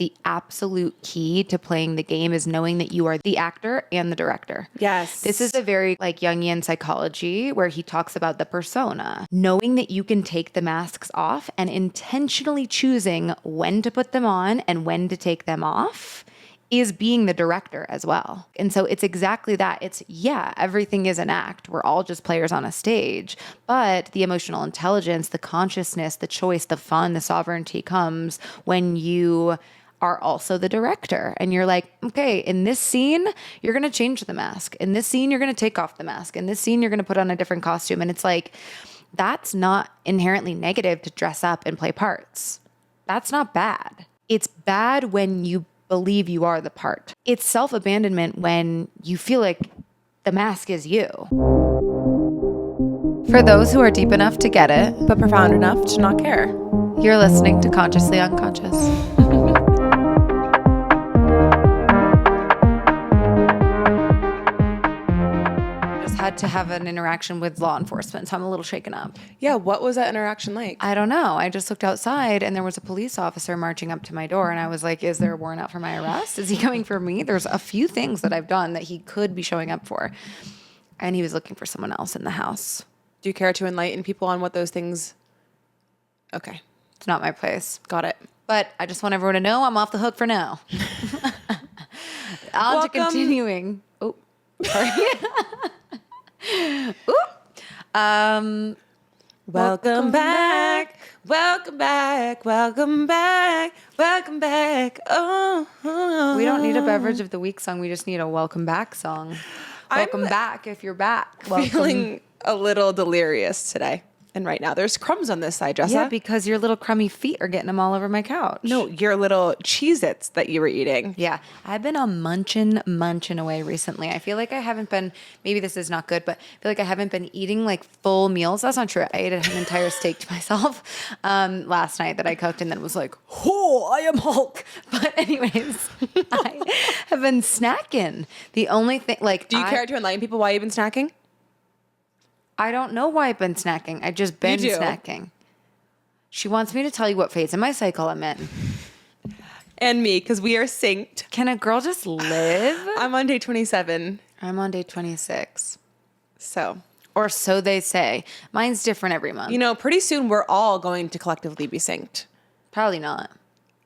the absolute key to playing the game is knowing that you are the actor and the director. Yes. This is a very like Jungian psychology where he talks about the persona. Knowing that you can take the masks off and intentionally choosing when to put them on and when to take them off is being the director as well. And so it's exactly that. It's, yeah, everything is an act. We're all just players on a stage. But the emotional intelligence, the consciousness, the choice, the fun, the sovereignty comes when you are also the director. And you're like, okay, in this scene, you're going to change the mask. In this scene, you're going to take off the mask. In this scene, you're going to put on a different costume. And it's like, that's not inherently negative to dress up and play parts. That's not bad. It's bad when you believe you are the part. It's self-abandonment when you feel like the mask is you. For those who are deep enough to get it, but profound enough to not care. You're listening to Consciously Unconscious. Had to have an interaction with law enforcement, so I'm a little shaken up. Yeah, what was that interaction like? I don't know. I just looked outside and there was a police officer marching up to my door and I was like, is there a warrant out for my arrest? Is he coming for me? There's a few things that I've done that he could be showing up for. And he was looking for someone else in the house. Do you care to enlighten people on what those things... Okay. It's not my place. Got it. But I just want everyone to know I'm off the hook for now. On to continuing. Oh, sorry. Welcome back. Welcome back. Welcome back. Welcome back. Oh. We don't need a beverage of the week song. We just need a welcome back song. Welcome back if you're back. Welcome. Feeling a little delirious today. And right now there's crumbs on this side, Jessa. Yeah, because your little crummy feet are getting them all over my couch. No, your little Cheez-Its that you were eating. Yeah, I've been on munching away recently. I feel like I haven't been, maybe this is not good, but I feel like I haven't been eating like full meals. That's not true. I ate an entire steak to myself last night that I cooked and then was like, oh, I am Hulk. But anyways, I have been snacking. The only thing, like, do you care to enlighten people why you've been snacking? I don't know why I've been snacking. I've just been snacking. She wants me to tell you what phase in my cycle I'm in. And me, because we are synced. Can a girl just live? I'm on day 27. I'm on day 26. So. Or so they say. Mine's different every month. You know, pretty soon we're all going to collectively be synced. Probably not.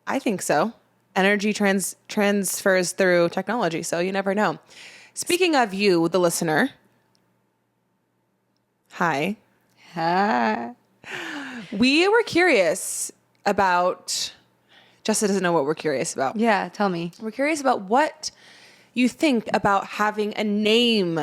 I think so. Energy transfers through technology, so you never know. Speaking of you, the listener... Hi. We were curious about... Jessa doesn't know what we're curious about. Yeah, tell me. We're curious about what you think about having a name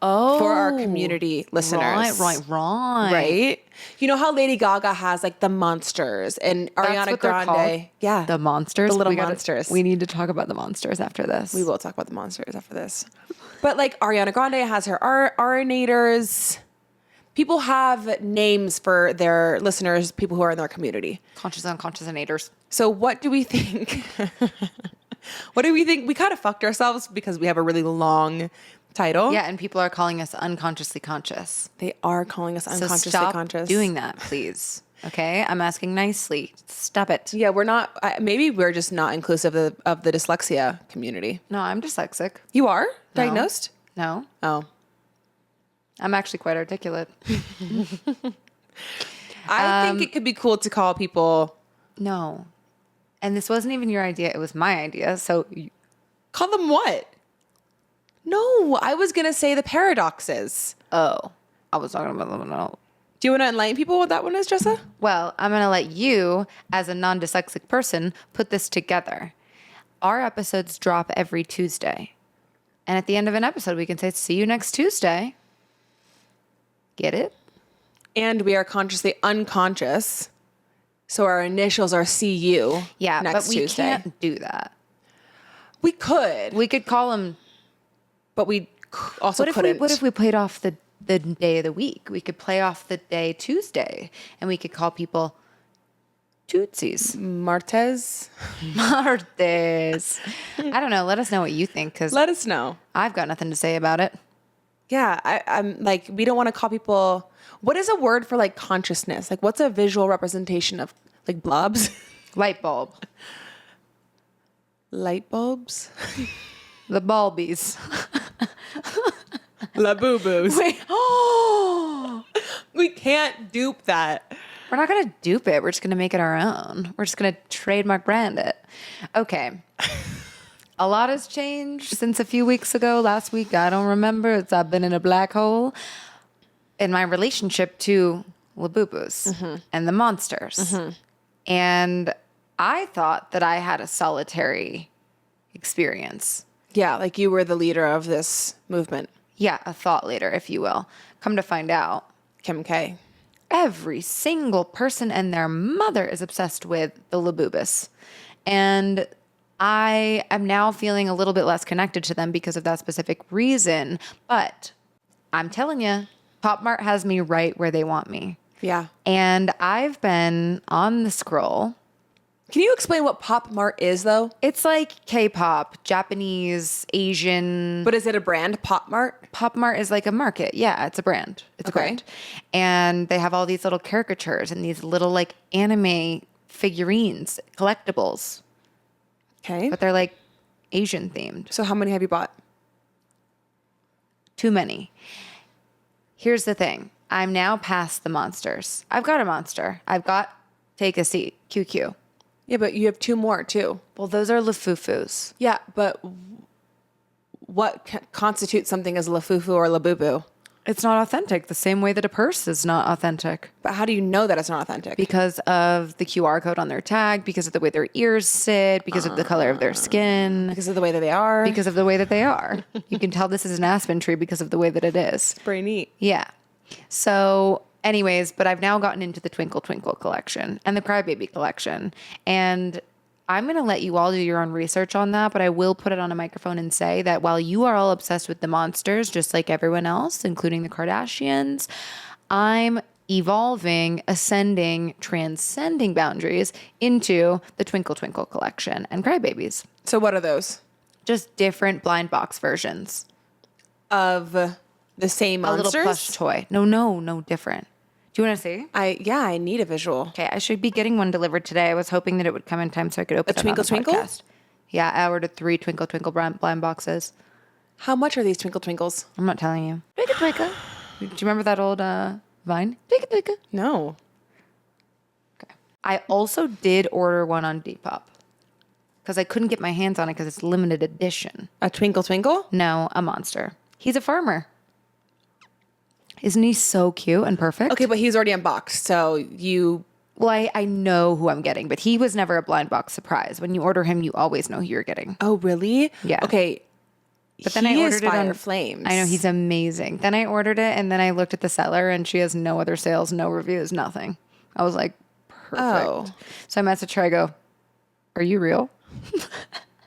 for our community listeners. Right? You know how Lady Gaga has like the monsters and Ariana Grande. Yeah. The monsters? The little monsters. We need to talk about the monsters after this. We will talk about the monsters after this. But like Ariana Grande has her Arinators. People have names for their listeners, people who are in their community. Conscious, unconscious, innators. So what do we think? What do we think? We kind of fucked ourselves because we have a really long title. Yeah, and people are calling us unconsciously conscious. They are calling us unconsciously conscious. Stop doing that, please. Okay? I'm asking nicely. Stop it. Yeah, we're not... maybe we're just not inclusive of the dyslexia community. No, I'm dyslexic. You are? Diagnosed? No. Oh. I'm actually quite articulate. I think it could be cool to call people... No. And this wasn't even your idea. It was my idea. So... Call them what? No, I was going to say the paradoxes. Oh. I was talking about them. No. Do you want to enlighten people what that one is, Jessa? Well, I'm going to let you, as a non-dyslexic person, put this together. Our episodes drop every Tuesday. And at the end of an episode, we can say, see you next Tuesday. Get it? And we are consciously unconscious. So our initials are CU. Yeah, next but we Tuesday. Can't do that. We could. We could call them. But we also couldn't. What if we played off the day of the week? We could play off the day Tuesday. And we could call people Tootsies. Martes. I don't know. Let us know what you think. Let us know. I've got nothing to say about it. Yeah, I'm like, we don't want to call people... What is a word for like consciousness? Like what's a visual representation of like blobs? Light bulb. Light bulbs? The Balbies. Labubus. Wait. Oh! We can't dupe that. We're not going to dupe it. We're just going to make it our own. We're just going to trademark brand it. Okay. A lot has changed since a few weeks ago. Last week, I don't remember. I've been in a black hole in my relationship to Labubus and the monsters. And I thought that I had a solitary experience. Yeah, like you were the leader of this movement. Yeah, a thought leader, if you will. Come to find out, Kim K. every single person and their mother is obsessed with the Labubus. And I am now feeling a little bit less connected to them because of that specific reason. But I'm telling you, Pop Mart has me right where they want me. Yeah. And I've been on the scroll. Can you explain what Pop Mart is, though? It's like K-pop, Japanese, Asian. But is it a brand, Pop Mart? Pop Mart is like a market. Yeah, it's a brand. It's a brand. And they have all these little caricatures and these little like anime figurines, collectibles. Okay. But they're like Asian themed. So how many have you bought? Too many. Here's the thing. I'm now past the monsters. I've got a monster. I've got Take a Seat, QQ. Yeah, but you have two more, too. Well, those are Lafufus. Yeah, but what constitutes something as Lafufu or Labubu? It's not authentic, the same way that a purse is not authentic. But how do you know that it's not authentic? Because of the QR code on their tag, because of the way their ears sit, because of the color of their skin. Because of the way that they are? Because of the way that they are. You can tell this is an aspen tree because of the way that it is. Pretty neat. Yeah. So anyways, but I've now gotten into the Twinkle Twinkle collection and the Crybaby collection. And I'm going to let you all do your own research on that, but I will put it on a microphone and say that while you are all obsessed with the monsters, just like everyone else, including the Kardashians, I'm evolving, ascending, transcending boundaries into the Twinkle Twinkle collection and Crybabies. So what are those? Just different blind box versions. Of the same monsters? A little plush toy. No, different. Do you want to see? I need a visual. Okay, I should be getting one delivered today. I was hoping that it would come in time so I could open it on Twinkle the Twinkle? podcast. Yeah, I ordered 3 Twinkle Twinkle blind boxes. How much are these Twinkle Twinkles? I'm not telling you. Twinkle Twinkle. Do you remember that old Vine? Twinkle Twinkle. No. Okay. I also did order one on Depop because I couldn't get my hands on it because it's limited edition. A Twinkle Twinkle? No, a monster. He's a farmer. Isn't he so cute and perfect? Okay, but he's already unboxed, so you... Well, I know who I'm getting, but he was never a blind box surprise. When you order him, you always know who you're getting. Oh, really? Yeah. Okay. But then I ordered it on Flames. I know, he's amazing. Then I ordered it, and then I looked at the seller, and she has no other sales, no reviews, nothing. I was like, perfect. Oh. So I messaged her, I go, are you real?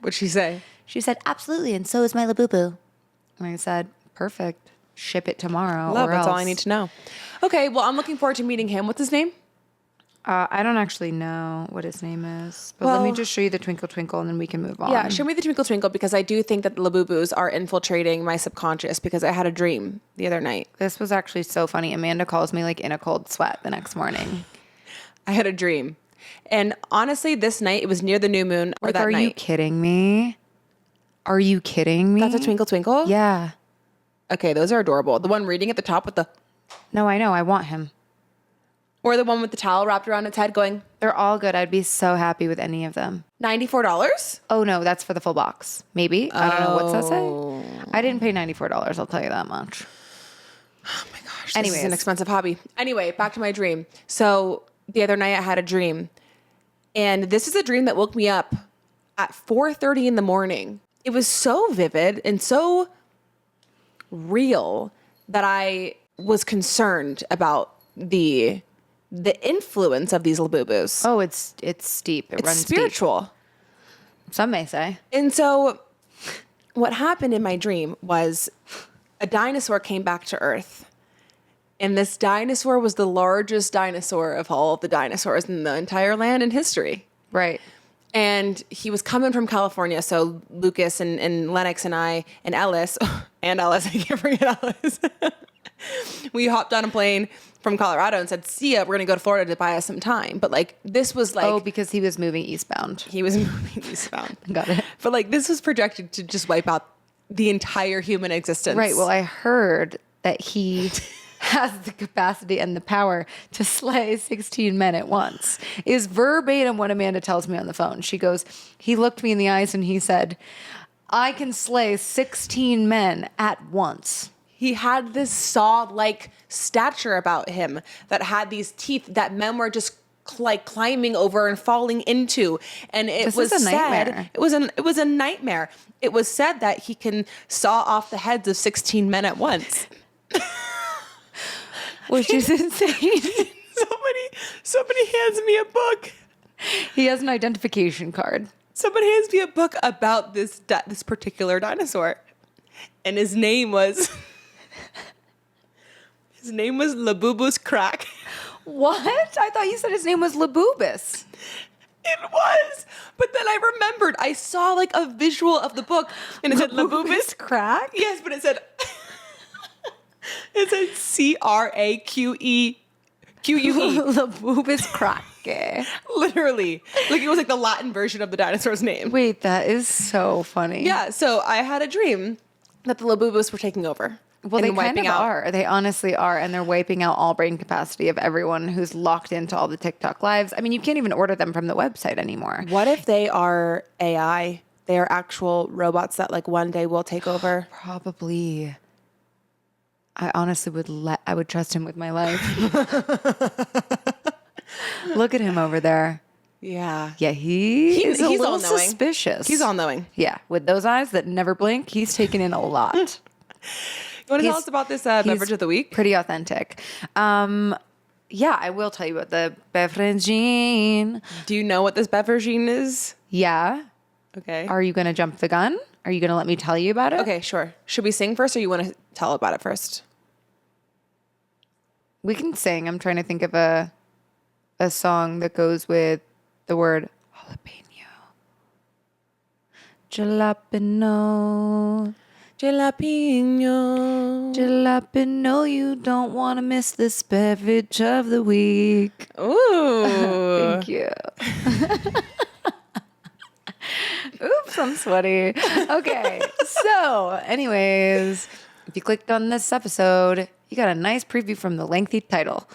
What'd she say? She said, absolutely, and so is my Labubu. And I said, perfect. Ship it tomorrow. Love, or that's else. all I need to know. Okay, well, I'm looking forward to meeting him. What's his name? I don't actually know what his name is, but let me just show you the Twinkle Twinkle and then we can move on. Yeah, show me the Twinkle Twinkle because I do think that the Labubus are infiltrating my subconscious because I had a dream the other night. This was actually so funny. Amanda calls me like in a cold sweat the next morning. I had a dream. And honestly, this night, it was near the new moon or Like, that are night. you kidding me? Are you kidding me? That's a Twinkle Twinkle? Yeah. Okay, those are adorable. The one reading at the top with the... No, I know. I want him. Or the one with the towel wrapped around its head going... They're all good. I'd be so happy with any of them. $94? Oh, no, that's for the full box. Maybe. I don't know. What's that say? I didn't pay $94. I'll tell you that much. Oh my gosh, Anyways. this is an expensive hobby. Anyway, back to my dream. So the other night I had a dream. And this is a dream that woke me up at 4:30 in the morning. It was so vivid and so real that I was concerned about the influence of these Labubus. Oh, it's steep. It It's runs spiritual. deep. Some may say. And so what happened in my dream was a dinosaur came back to Earth. And this dinosaur was the largest dinosaur of all of the dinosaurs in the entire land in history. Right. And he was coming from California. So Lucas and Lennox and I and Ellis, I can't forget Ellis. We hopped on a plane from Colorado and said, see ya, we're going to go to Florida to buy us some time. But like, this was like... Oh, because he was moving eastbound. He was moving eastbound. Got it. But like, this was projected to just wipe out the entire human existence. Right. Well, I heard that he has the capacity and the power to slay 16 men at once. Is verbatim what Amanda tells me on the phone. She goes, he looked me in the eyes and he said, I can slay 16 men at once. He had this saw-like stature about him that had these teeth that men were just like climbing over and falling into. And it was a nightmare. It was a nightmare. It was said that he can saw off the heads of 16 men at once. Which is insane. Somebody hands me a book. He has an identification card. Somebody hands me a book about this particular dinosaur. And his name was Labubu's crack. What? I thought you said his name was Labubus. It was. But then I remembered. I saw like a visual of the book and it said Labubu's crack? Yes, but it said CRAQUUE. Labubus crack. Literally. Like it was like the Latin version of the dinosaur's name. Wait, that is so funny. Yeah, so I had a dream that the Labubus were taking over. Well, they kind of are. They honestly are. And they're wiping out all brain capacity of everyone who's locked into all the TikTok lives. I mean, you can't even order them from the website anymore. What if they are AI? They are actual robots that like one day will take over? Probably. I honestly I would trust him with my life. Look at him over there. Yeah. Yeah, he's a little all-knowing. Suspicious. He's all-knowing. Yeah, with those eyes that never blink, he's taking in a lot. You want to tell us about this beverage of the week? Pretty authentic. Yeah, I will tell you about the beveragine. Do you know what this beveragine is? Yeah. Okay. Are you going to jump the gun? Are you going to let me tell you about it? Okay, sure. Should we sing first or you want to tell about it first? We can sing. I'm trying to think of a song that goes with the word jalapeno. Jalapeno. Jalapeno. Jalapeno, you don't want to miss this beverage of the week. Ooh. Thank you. Oops, I'm sweaty. Okay, so anyways, if you clicked on this episode, you got a nice preview from the lengthy title.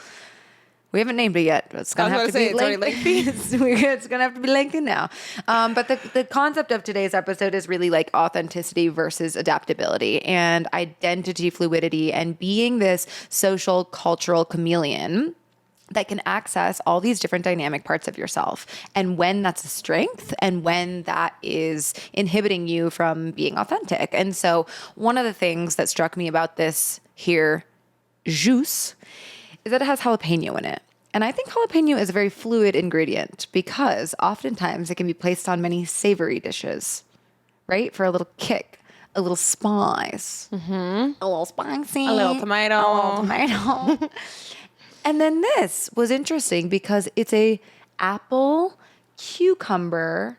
We haven't named it yet, but it's going to have to be lengthy. It's going to have to be lengthy now. But the concept of today's episode is really like authenticity versus adaptability and identity fluidity and being this social cultural chameleon that can access all these different dynamic parts of yourself. And when that's a strength and when that is inhibiting you from being authentic. And so one of the things that struck me about this here juice is that it has jalapeno in it. And I think jalapeno is a very fluid ingredient because oftentimes it can be placed on many savory dishes, right? For a little kick, a little spice, a little spicy, a little tomato. And then this was interesting because it's a apple, cucumber,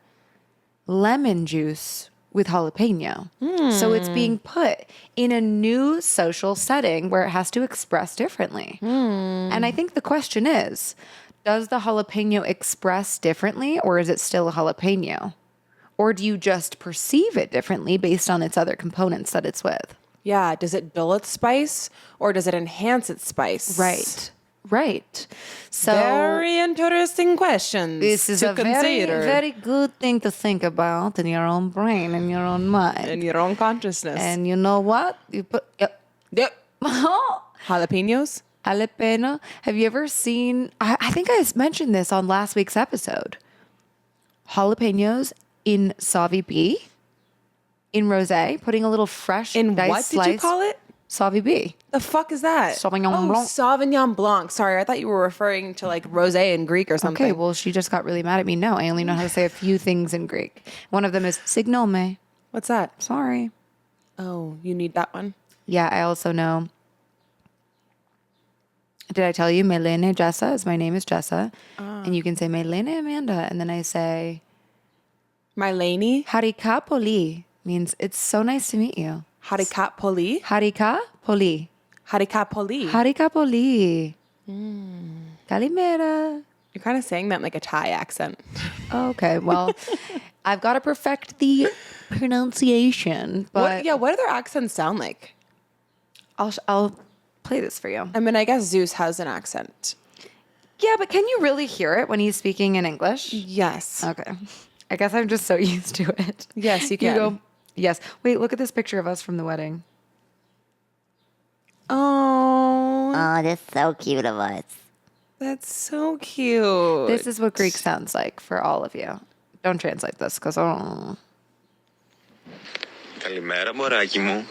lemon juice with jalapeno. So it's being put in a new social setting where it has to express differently. And I think the question is, does the jalapeno express differently or is it still a jalapeno? Or do you just perceive it differently based on its other components that it's with? Yeah. Does it dull its spice or does it enhance its spice? Right. So very interesting questions. This is a very, very good thing to think about in your own brain and your own mind. In your own consciousness. And you know what? You put Yep. Jalapenos? Jalapeno. Have you ever seen, I think I mentioned this on last week's episode. Jalapenos in Sauvy B, in rosé, putting a little fresh in diced what slice. Did you call it? Sauvy B. The fuck is that? Sauvignon Blanc. Sauvignon Blanc. Sorry, I thought you were referring to like rosé in Greek or something. Okay, well, she just got really mad at me. No, I only know how to say a few things in Greek. One of them is signome. What's that? Sorry. Oh, you need that one. Yeah, I also know. Did I tell you Melene Jessa? As my name is Jessa. And you can say Melene Amanda. And then I say Mylene. Harika Poli means it's so nice to meet you. Harikat Poli. Harika Poli. Harikapoli. Harikapoli. Kalimera. You're kind of saying that in like a Thai accent. Okay, well, I've got to perfect the pronunciation. But what do their accents sound like? I'll play this for you. I mean, I guess Zeus has an accent. Yeah, but can you really hear it when he's speaking in English? Yes. Okay. I guess I'm just so used to it. Yes, you can. You go, yes. Wait, look at this picture of us from the wedding. Oh. Oh, that's so cute of us. That's so cute. This is what Greek sounds like for all of you. Don't translate this because Καλημέρα, μωράκι μου.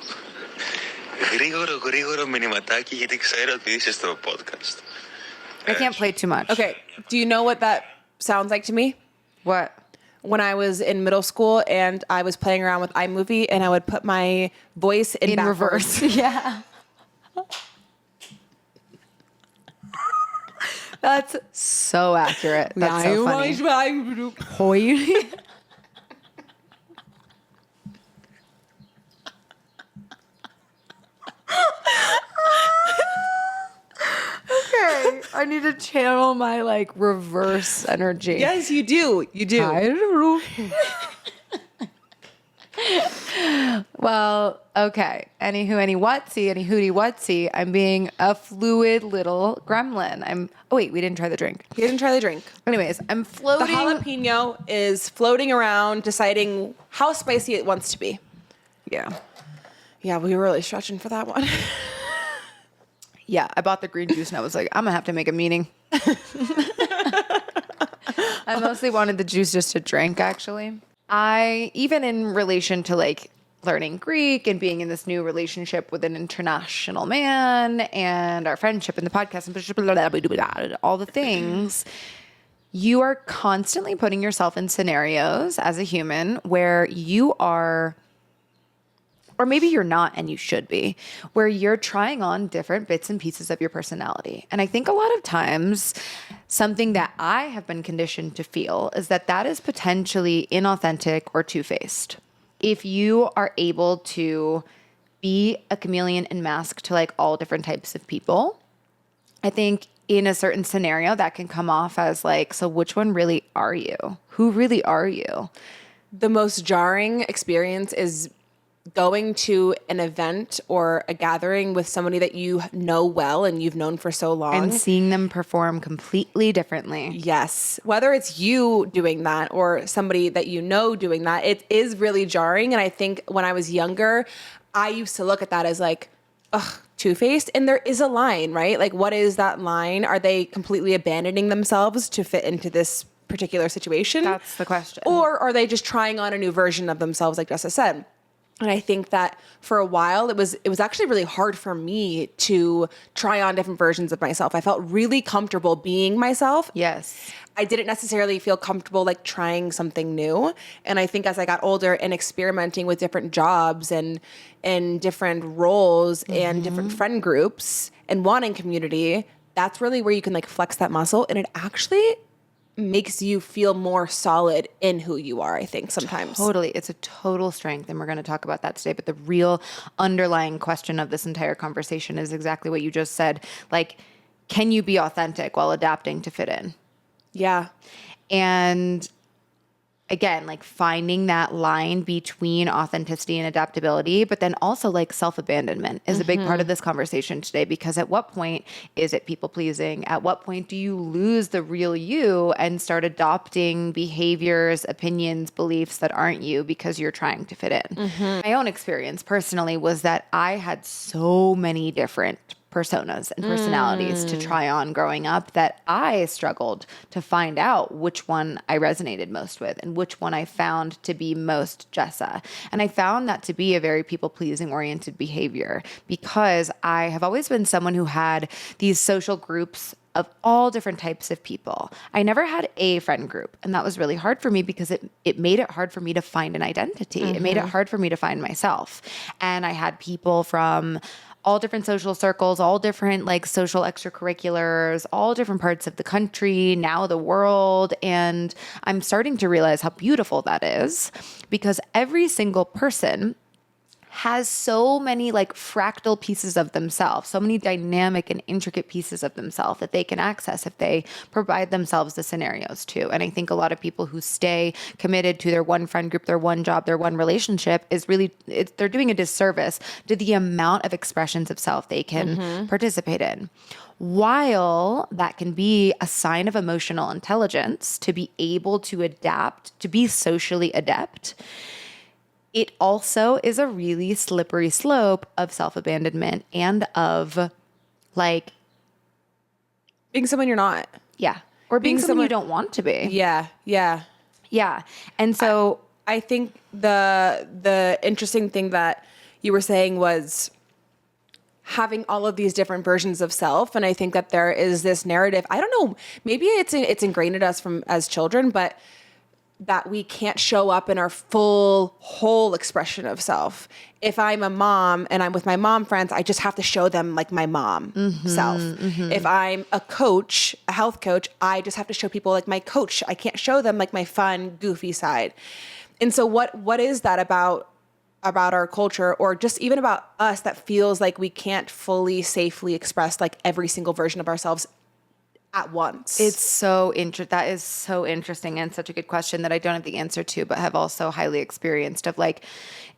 Γρήγορο μηνυματάκι γιατί ξέρω ότι είσαι στο podcast. I can't play too much. Okay, do you know what that sounds like to me? What? When I was in middle school and I was playing around with iMovie and I would put my voice in reverse. Yeah. That's so accurate. That's so funny. Okay, I need to channel my like reverse energy. Yes, you do. You do. Well, okay. Anywho, any hooty whatsy. I'm being a fluid little gremlin. Oh wait, we didn't try the drink. You didn't try the drink. Anyways, I'm floating. The jalapeno is floating around, deciding how spicy it wants to be. Yeah. Yeah, we were really stretching for that one. Yeah, I bought the green juice and I was like, I'm gonna have to make a meeting. I mostly wanted the juice just to drink, actually. Even in relation to like learning Greek and being in this new relationship with an international man and our friendship and the podcast and all the things, you are constantly putting yourself in scenarios as a human where you are, or maybe you're not and you should be, where you're trying on different bits and pieces of your personality. And I think a lot of times something that I have been conditioned to feel is that is potentially inauthentic or two-faced. If you are able to be a chameleon and mask to like all different types of people, I think in a certain scenario that can come off as like, so which one really are you? Who really are you? The most jarring experience is going to an event or a gathering with somebody that you know well and you've known for so long. And seeing them perform completely differently. Yes. Whether it's you doing that or somebody that you know doing that, it is really jarring. And I think when I was younger, I used to look at that as like, ugh, two-faced. And there is a line, right? Like, what is that line? Are they completely abandoning themselves to fit into this particular situation? That's the question. Or are they just trying on a new version of themselves, like Jessa said? And I think that for a while, it was actually really hard for me to try on different versions of myself. I felt really comfortable being myself. Yes. I didn't necessarily feel comfortable like trying something new. And I think as I got older and experimenting with different jobs and different roles and different friend groups and wanting community, that's really where you can like flex that muscle. And it actually makes you feel more solid in who you are, I think, sometimes. Totally. It's a total strength. And we're going to talk about that today. But the real underlying question of this entire conversation is exactly what you just said. Like, can you be authentic while adapting to fit in? Yeah. And again, like finding that line between authenticity and adaptability, but then also like self-abandonment is a big part of this conversation today, because at what point is it people pleasing? At what point do you lose the real you and start adopting behaviors, opinions, beliefs that aren't you because you're trying to fit in? My own experience personally was that I had so many different personas and personalities to try on growing up that I struggled to find out which one I resonated most with and which one I found to be most Jessa. And I found that to be a very people-pleasing oriented behavior, because I have always been someone who had these social groups of all different types of people. I never had a friend group, and that was really hard for me because it made it hard for me to find an identity. It made it hard for me to find myself. And I had people from all different social circles, all different like social extracurriculars, all different parts of the country, now the world. And I'm starting to realize how beautiful that is, because every single person has so many like fractal pieces of themselves, so many dynamic and intricate pieces of themselves that they can access if they provide themselves the scenarios to. And I think a lot of people who stay committed to their one friend group, their one job, their one relationship is really, they're doing a disservice to the amount of expressions of self they can participate in. While that can be a sign of emotional intelligence to be able to adapt, to be socially adept, it also is a really slippery slope of self-abandonment and of like being someone you're not. Yeah. Or being someone you don't want to be. Yeah. Yeah. Yeah. And so I think the interesting thing that you were saying was having all of these different versions of self. And I think that there is this narrative. I don't know, maybe it's ingrained in us from as children, but that we can't show up in our whole expression of self. If I'm a mom and I'm with my mom friends, I just have to show them like my mom self. If I'm a coach, a health coach, I just have to show people like my coach. I can't show them like my fun, goofy side. And so what is that about our culture, or just even about us, that feels like we can't fully safely express like every single version of ourselves at once? that is so interesting and such a good question that I don't have the answer to, but have also highly experienced of like,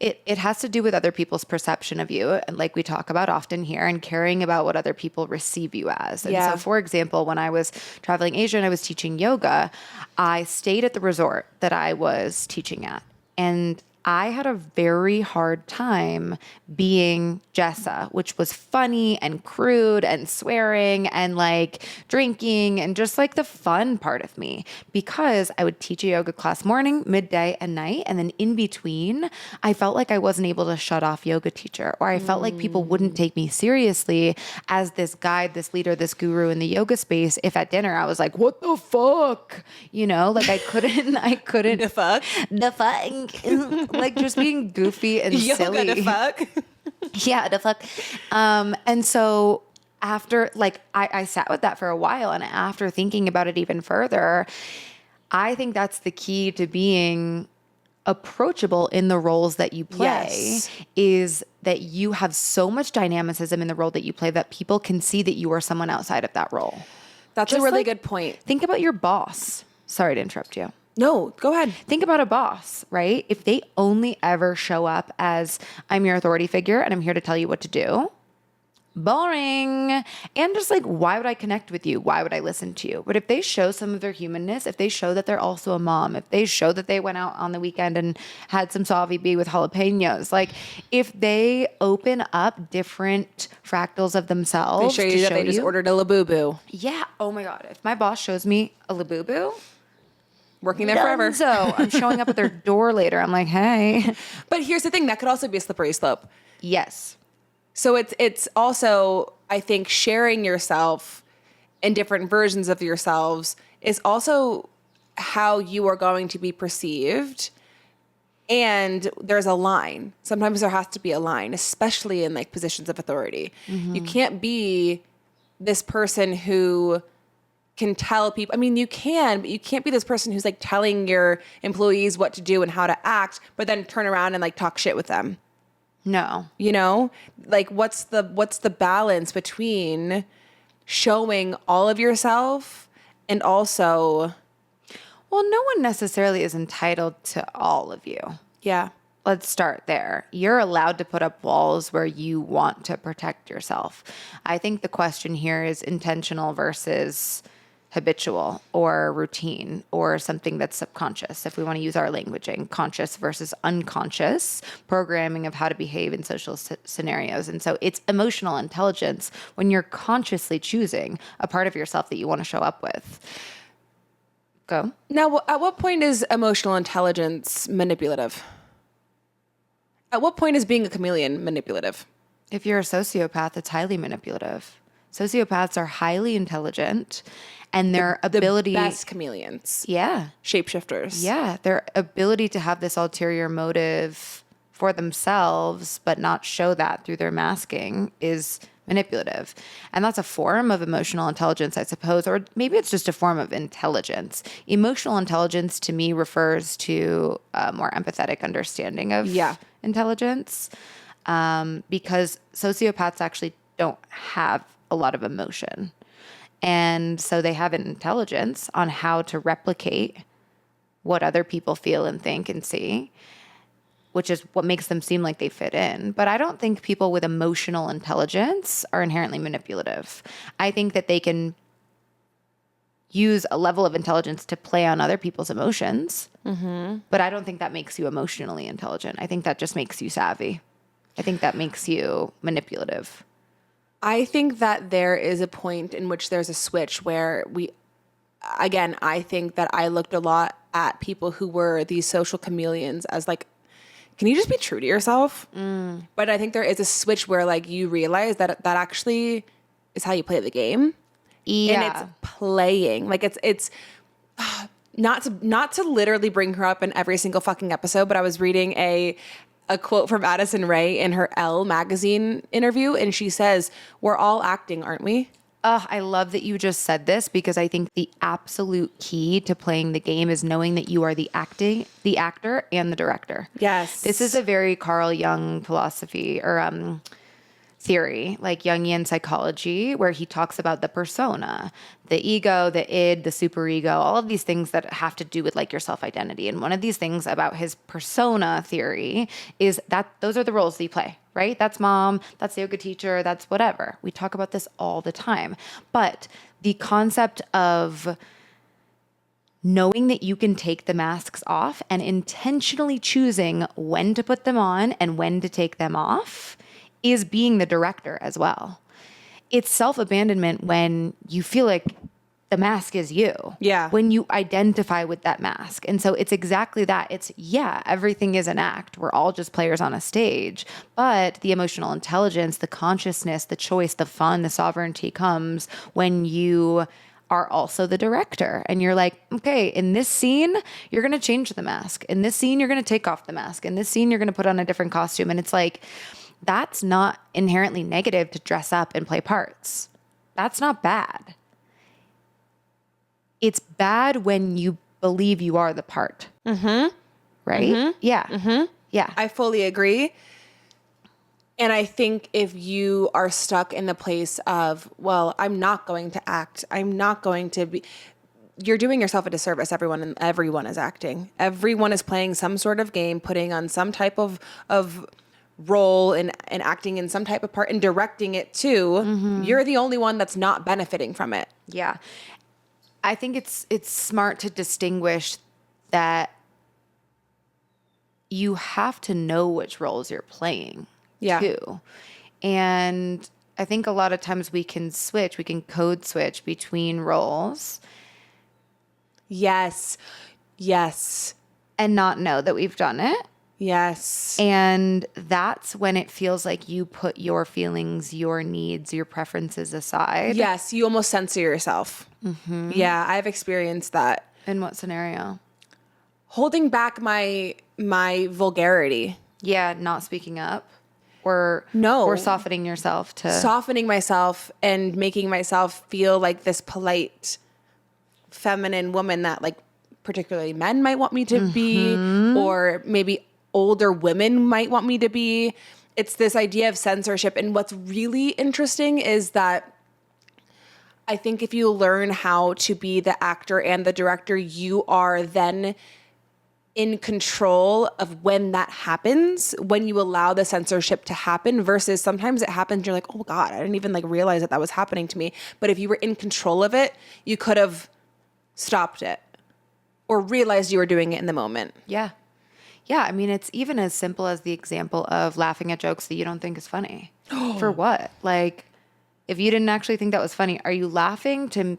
it has to do with other people's perception of you. And like we talk about often here, and caring about what other people receive you as. And so for example, when I was traveling Asia and I was teaching yoga, I stayed at the resort that I was teaching at. And I had a very hard time being Jessa, which was funny and crude and swearing and like drinking and just like the fun part of me, because I would teach a yoga class morning, midday, and night. And then in between, I felt like I wasn't able to shut off yoga teacher, or I felt like people wouldn't take me seriously as this guide, this leader, this guru in the yoga space. If at dinner I was like, what the fuck? You know, like I couldn't. The fuck? Like just being goofy and silly. Yoga, the fuck? Yeah, the fuck. And so after, like, I sat with that for a while, and after thinking about it even further, I think that's the key to being approachable in the roles that you play, is that you have so much dynamicism in the role that you play that people can see that you are someone outside of that role. That's Just a really like, good point. Think about your boss. Sorry to interrupt you. No, go ahead. Think about a boss, right? If they only ever show up as, I'm your authority figure and I'm here to tell you what to do, boring. And just like, why would I connect with you? Why would I listen to you? But if they show some of their humanness, if they show that they're also a mom, if they show that they went out on the weekend and had some salvi B with jalapenos, like if they open up different fractals of themselves, They show you that they just ordered a Labubu. Yeah. Oh my God. If my boss shows me a Labubu, working there forever. So I'm showing up at their door later. I'm like, hey. But here's the thing, that could also be a slippery slope. Yes. So it's also, I think, sharing yourself in different versions of yourselves is also how you are going to be perceived. And there's a line. Sometimes there has to be a line, especially in like positions of authority. You can't be this person who can tell people, I mean, you can, but you can't be this person who's like telling your employees what to do and how to act, but then turn around and like talk shit with them. No. You know, like what's the balance between showing all of yourself and also, Well, no one necessarily is entitled to all of you. yeah. Let's start there. You're allowed to put up walls where you want to protect yourself. I think the question here is intentional versus habitual or routine or something that's subconscious. If we want to use our languaging, conscious versus unconscious programming of how to behave in social scenarios. And so it's emotional intelligence when you're consciously choosing a part of yourself that you want to show up with. Go. Now, at what point is emotional intelligence manipulative? At what point is being a chameleon manipulative? If you're a sociopath, it's highly manipulative. Sociopaths are highly intelligent, and their ability... The best chameleons. Yeah. Shapeshifters. Yeah. Their ability to have this ulterior motive for themselves, but not show that through their masking, is manipulative. And that's a form of emotional intelligence, I suppose, or maybe it's just a form of intelligence. Emotional intelligence to me refers to a more empathetic understanding of intelligence, because sociopaths actually don't have a lot of emotion. And so they have an intelligence on how to replicate what other people feel and think and see, which is what makes them seem like they fit in. But I don't think people with emotional intelligence are inherently manipulative. I think that they can use a level of intelligence to play on other people's emotions, but I don't think that makes you emotionally intelligent. I think that just makes you savvy. I think that makes you manipulative. I think that there is a point in which there's a switch where I think that I looked a lot at people who were these social chameleons as like, can you just be true to yourself? But I think there is a switch where like you realize that that actually is how you play the game. Yeah. And it's playing. Like it's not to literally bring her up in every single fucking episode, but I was reading a quote from Addison Rae in her Elle magazine interview, and she says, "We're all acting, aren't we?" I love that you just said this, because I think the absolute key to playing the game is knowing that you are the actor and the director. Yes. This is a very Carl Jung philosophy or theory, like Jungian psychology, where he talks about the persona, the ego, the id, the superego, all of these things that have to do with like your self-identity. And one of these things about his persona theory is that those are the roles that you play, right? That's mom, that's the yoga teacher, that's whatever. We talk about this all the time. But the concept of knowing that you can take the masks off and intentionally choosing when to put them on and when to take them off is being the director as well. It's self-abandonment when you feel like the mask is you. Yeah. When you identify with that mask. And so it's exactly that. It's, everything is an act. We're all just players on a stage. But the emotional intelligence, the consciousness, the choice, the fun, the sovereignty comes when you are also the director. And you're like, okay, in this scene, you're going to change the mask. In this scene, you're going to take off the mask. In this scene, you're going to put on a different costume. And it's like, that's not inherently negative to dress up and play parts. That's not bad. It's bad when you believe you are the part. Right? Yeah. Yeah. I fully agree. And I think if you are stuck in the place of, well, I'm not going to act, I'm not going to be, you're doing yourself a disservice. Everyone is acting. Everyone is playing some sort of game, putting on some type of role and acting in some type of part and directing it too. You're the only one that's not benefiting from it. Yeah. I think it's smart to distinguish that you have to know which roles you're playing too. And I think a lot of times we can code switch between roles. Yes. And not know that we've done it. Yes. And that's when it feels like you put your feelings, your needs, your preferences aside. Yes. You almost censor yourself. Yeah. I've experienced that. In what scenario? Holding back my vulgarity. Yeah. Not speaking up or softening yourself softening myself and making myself feel like this polite, feminine woman that like particularly men might want me to be, or maybe older women might want me to be. It's this idea of censorship. And what's really interesting is that I think if you learn how to be the actor and the director, you are then in control of when that happens, when you allow the censorship to happen, versus sometimes it happens, you're like, oh God, I didn't even like realize that was happening to me. But if you were in control of it, you could have stopped it or realized you were doing it in the moment. Yeah. Yeah, I mean, it's even as simple as the example of laughing at jokes that you don't think is funny. For what? Like, if you didn't actually think that was funny, are you laughing to...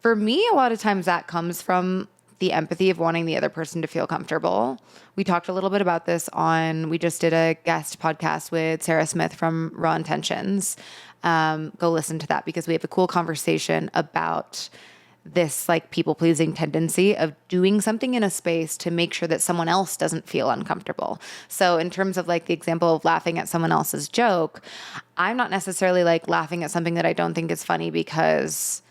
For me, a lot of times that comes from the empathy of wanting the other person to feel comfortable. We talked a little bit about this we just did a guest podcast with Sarah Smith from Raw Intentions. Go listen to that because we have a cool conversation about this like people pleasing tendency of doing something in a space to make sure that someone else doesn't feel uncomfortable. So in terms of like the example of laughing at someone else's joke, I'm not necessarily like laughing at something that I don't think is funny because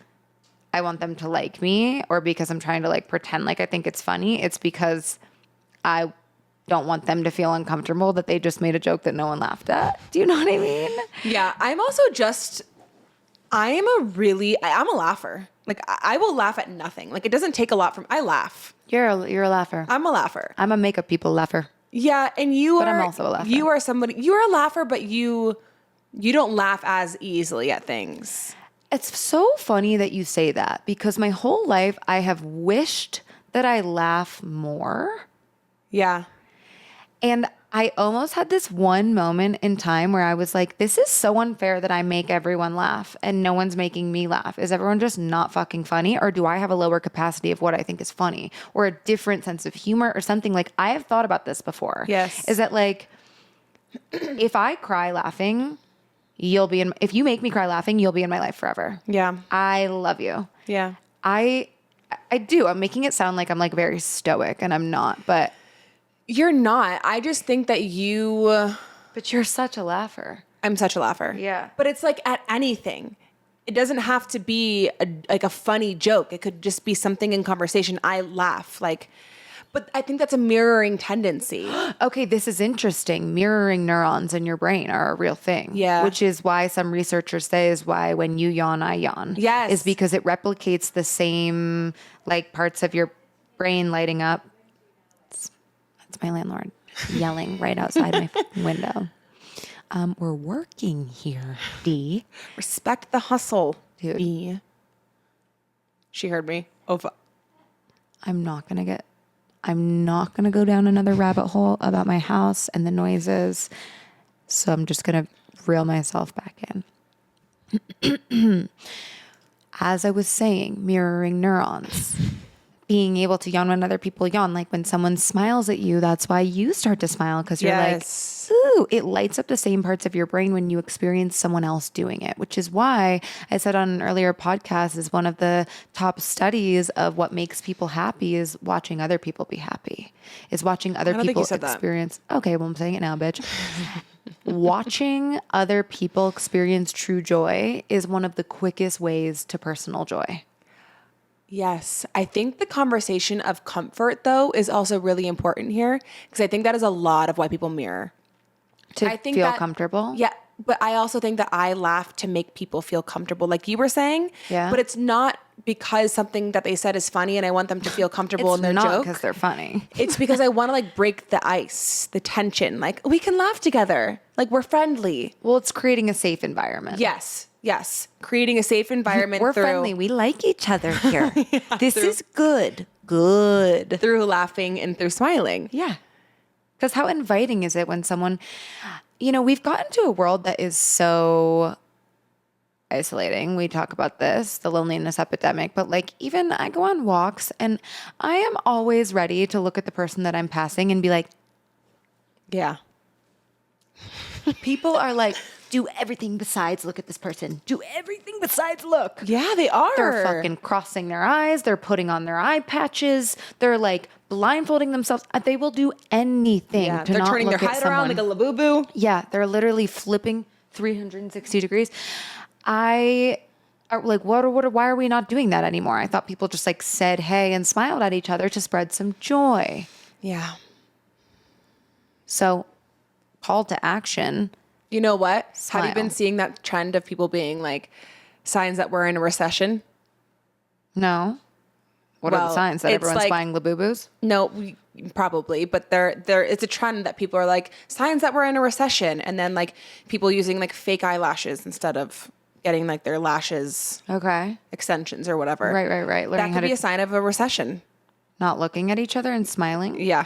I want them to like me or because I'm trying to like pretend like I think it's funny. It's because I don't want them to feel uncomfortable that they just made a joke that no one laughed at. Do you know what I mean? Yeah, I'm also just, I'm a laugher. Like I will laugh at nothing. Like it doesn't take a lot I laugh. You're a laugher. I'm a laugher. I'm a makeup people laugher. Yeah, and but I'm also a laugher. You are somebody, you're a laugher, but you don't laugh as easily at things. It's so funny that you say that because my whole life I have wished that I laugh more. Yeah. And I almost had this one moment in time where I was like, this is so unfair that I make everyone laugh and no one's making me laugh. Is everyone just not fucking funny? Or do I have a lower capacity of what I think is funny or a different sense of humor or something? Like I have thought about this before. Yes. Is that like, if I cry laughing, if you make me cry laughing, you'll be in my life forever. Yeah. I love you. Yeah. I do. I'm making it sound like I'm like very stoic and I'm not, but You're not. I just think that but you're such a laugher. I'm such a laugher. Yeah. But it's like at anything. It doesn't have to be a funny joke. It could just be something in conversation. I laugh. But I think that's a mirroring tendency. Okay, this is interesting. Mirroring neurons in your brain are a real thing. Yeah. Which is why some researchers say is why when you yawn, I yawn. Yes. Is because it replicates the same like parts of your brain lighting up. That's my landlord yelling right outside my window. We're working here, D. Respect the hustle, Dude. B. She heard me. Oh, I'm not going to go down another rabbit hole about my house and the noises. So I'm just going to reel myself back in. As I was saying, mirroring neurons. Being able to yawn when other people yawn. Like when someone smiles at you, that's why you start to smile because you're Yes. like, ooh, it lights up the same parts of your brain when you experience someone else doing it, which is why I said on an earlier podcast is one of the top studies of what makes people happy is watching other people be happy, is watching other people experience. Okay, well, I'm saying it now, bitch. Watching other people experience true joy is one of the quickest ways to personal joy. Yes. I think the conversation of comfort, though, is also really important here because I think that is a lot of why people mirror. To feel comfortable? Yeah. But I also think that I laugh to make people feel comfortable, like you were saying. Yeah. But it's not because something that they said is funny and I want them to feel comfortable in their joke. It's not because they're funny. It's because I want to like break the ice, the tension. Like we can laugh together. Like we're friendly. Well, it's creating a safe environment. Yes. Yes. Creating a safe environment. We're friendly. We like each other here. This is good. Good. Through laughing and through smiling. Yeah. Because how inviting is it when someone, we've gotten to a world that is so isolating. We talk about this, the loneliness epidemic, but like even I go on walks and I am always ready to look at the person that I'm passing and be like, yeah. People are like, do everything besides look at this person. Do everything besides look. Yeah, they are. They're fucking crossing their eyes. They're putting on their eye patches. They're like blindfolding themselves. They will do anything to not look at someone. They're turning their head around like a Labubu. Yeah, they're literally flipping 360 degrees. Why are we not doing that anymore? I thought people just like said hey and smiled at each other to spread some joy. Yeah. So, call to action. You know what? Smile. Have you been seeing that trend of people being like signs that we're in a recession? No. What are the signs that everyone's buying Labubus? No, probably, but there it's a trend that people are like signs that we're in a recession, and then like people using like fake eyelashes instead of getting like their lashes extensions or whatever. Right. Learning that could be a sign of a recession. Not looking at each other and smiling. Yeah.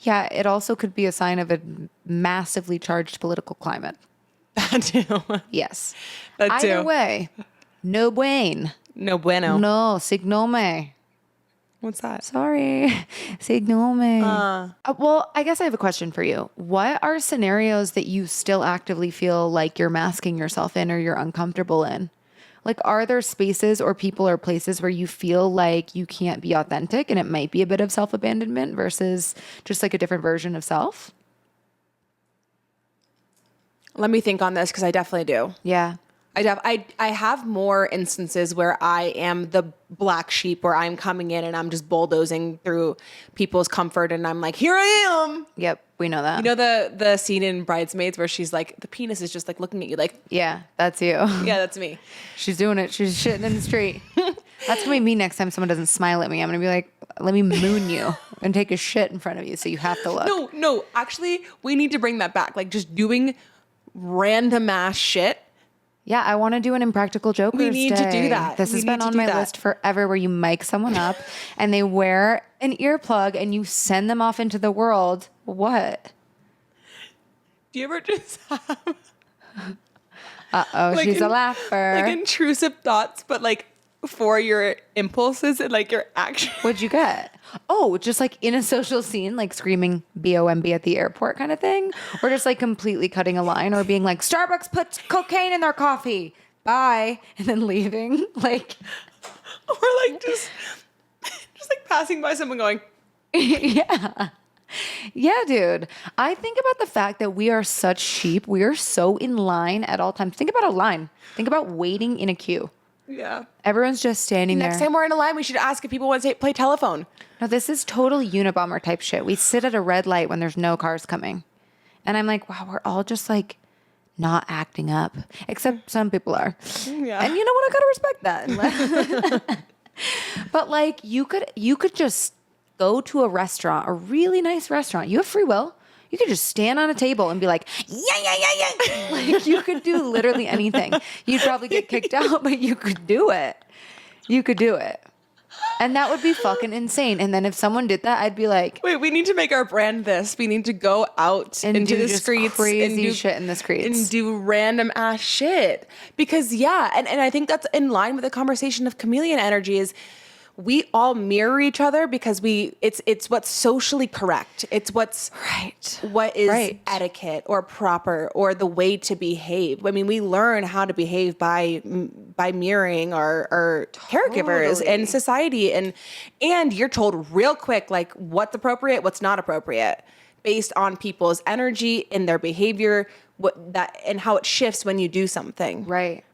Yeah, it also could be a sign of a massively charged political climate. That too. Yes. That too. Either way, no bueno. No bueno. No, signome. What's that? Sorry. Signome. Well, I guess I have a question for you. What are scenarios that you still actively feel like you're masking yourself in or you're uncomfortable in? Like, are there spaces or people or places where you feel like you can't be authentic and it might be a bit of self-abandonment versus just like a different version of self? Let me think on this because I definitely do. Yeah. I have more instances where I am the black sheep, where I'm coming in and I'm just bulldozing through people's comfort and I'm like, here I am. Yep. We know that. You know the scene in Bridesmaids where she's like, the penis is just like looking at you like, yeah, that's you. yeah, that's me. She's doing it. She's shitting in the street. That's gonna be me next time someone doesn't smile at me. I'm gonna be like, let me moon you and take a shit in front of you so you have to look. No, actually, we need to bring that back. Like just doing random ass shit. Yeah, I want to do an Impractical Jokers We need to Day. do that. This We has need been to on do my that. list forever, where you mic someone up and they wear an earplug and you send them off into the world. What? Do you ever just have Uh-oh, Like she's a in- laugher. like intrusive thoughts, but like for your impulses and like your actions? What'd you get? Oh, just like in a social scene, like screaming BOMB at the airport kind of thing? Or just like completely cutting a line or being like, Starbucks puts cocaine in their coffee. Bye. And then leaving. Like, Or like just like passing by someone going, yeah. Yeah, dude. I think about the fact that we are such sheep. We are so in line at all times. Think about a line. Think about waiting in a queue. yeah. Everyone's just standing Next there. time we're in a line, we should ask if people want to play telephone. No, this is total Unabomber type shit. We sit at a red light when there's no cars coming. And I'm like, wow, we're all just like not acting up. Except some people are. Yeah. And you know what? I gotta respect that. But like you could just go to a restaurant, a really nice restaurant. You have free will. You could just stand on a table and be like, yeah. Like you could do literally anything. You'd probably get kicked out, but you could do it. You could do it. And that would be fucking insane. And then if someone did that, I'd be like, Wait, we need to make our brand this. We need to go out and into do the just streets crazy and do shit in the streets. and do random ass shit. Because yeah, and I think that's in line with the conversation of chameleon energy is we all mirror each other because it's what's socially correct. It's what is Right. etiquette or proper or the way to behave. I mean, we learn how to behave by mirroring our caregivers and society, and you're told real quick like what's appropriate, what's not appropriate, based on people's energy and their behavior, and how it shifts when you do something. Right.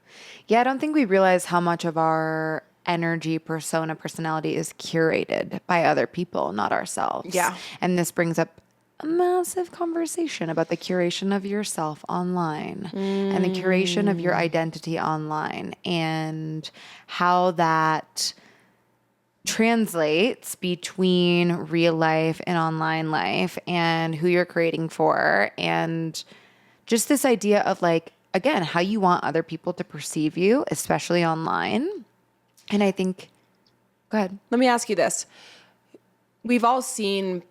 Yeah, I don't think we realize how much of our energy, persona, personality is curated by other people, not ourselves. Yeah. And this brings up a massive conversation about the curation of yourself online and the curation of your identity online and how that translates between real life and online life and who you're creating for, and just this idea of like, again, how you want other people to perceive you, especially online. And I think, go ahead. Let me ask you this. We've all seen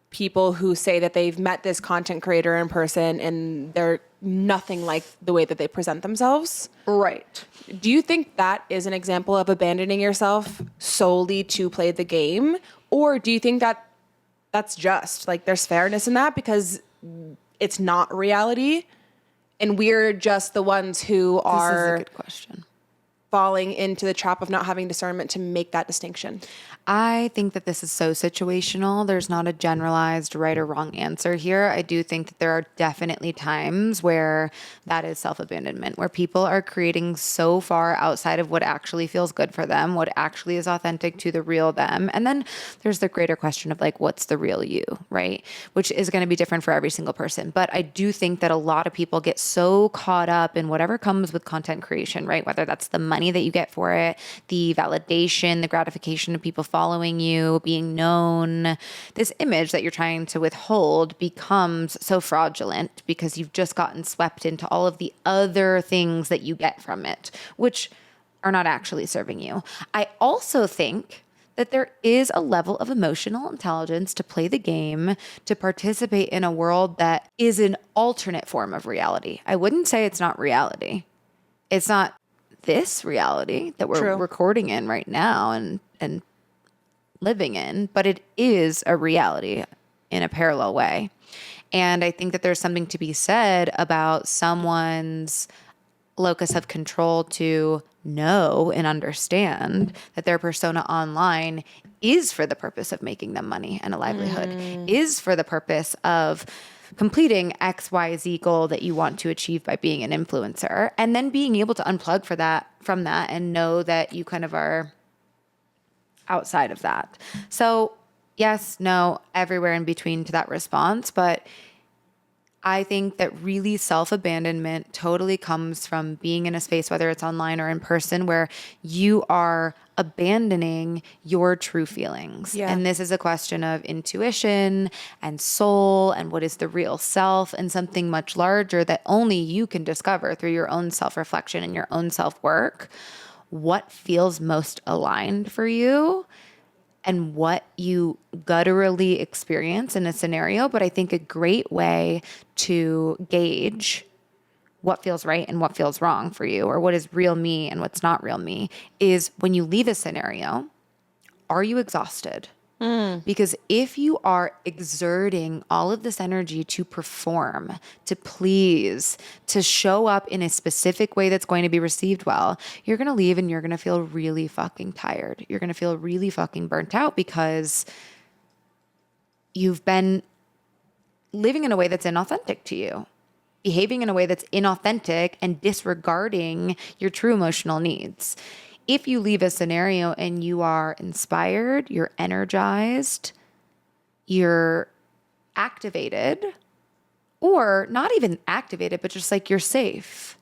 people who say that they've met this content creator in person and they're nothing like the way that they present themselves. Right. Do you think that is an example of abandoning yourself solely to play the game? Or do you think that that's just like there's fairness in that because it's not reality and we're just the ones who This is are a good question. falling into the trap of not having discernment to make that distinction? I think that this is so situational. There's not a generalized right or wrong answer here. I do think that there are definitely times where that is self-abandonment, where people are creating so far outside of what actually feels good for them, what actually is authentic to the real them. And then there's the greater question of like, what's the real you, right? Which is going to be different for every single person. But I do think that a lot of people get so caught up in whatever comes with content creation, right? Whether that's the money that you get for it, the validation, the gratification of people following you, being known. This image that you're trying to withhold becomes so fraudulent because you've just gotten swept into all of the other things that you get from it, which are not actually serving you. I also think that there is a level of emotional intelligence to play the game, to participate in a world that is an alternate form of reality. I wouldn't say it's not reality. It's not this reality that we're recording in right now and living in, but it is a reality in a parallel way. And I think that there's something to be said about someone's locus of control to know and understand that their persona online is for the purpose of making them money and a livelihood, is for the purpose of completing XYZ goal that you want to achieve by being an influencer, and then being able to unplug from that and know that you kind of are outside of that. So yes, no, everywhere in between to that response. But I think that really self-abandonment totally comes from being in a space, whether it's online or in person, where you are abandoning your true feelings. Yeah. And this is a question of intuition and soul and what is the real self, and something much larger that only you can discover through your own self-reflection and your own self-work. What feels most aligned for you and what you gutturally experience in a scenario. But I think a great way to gauge what feels right and what feels wrong for you, or what is real me and what's not real me, is when you leave a scenario, are you exhausted? Because if you are exerting all of this energy to perform, to please, to show up in a specific way that's going to be received well, you're going to leave and you're going to feel really fucking tired. You're going to feel really fucking burnt out because you've been living in a way that's inauthentic to you, behaving in a way that's inauthentic and disregarding your true emotional needs. If you leave a scenario and you are inspired, you're energized, you're activated, or not even activated, but just like you're safe,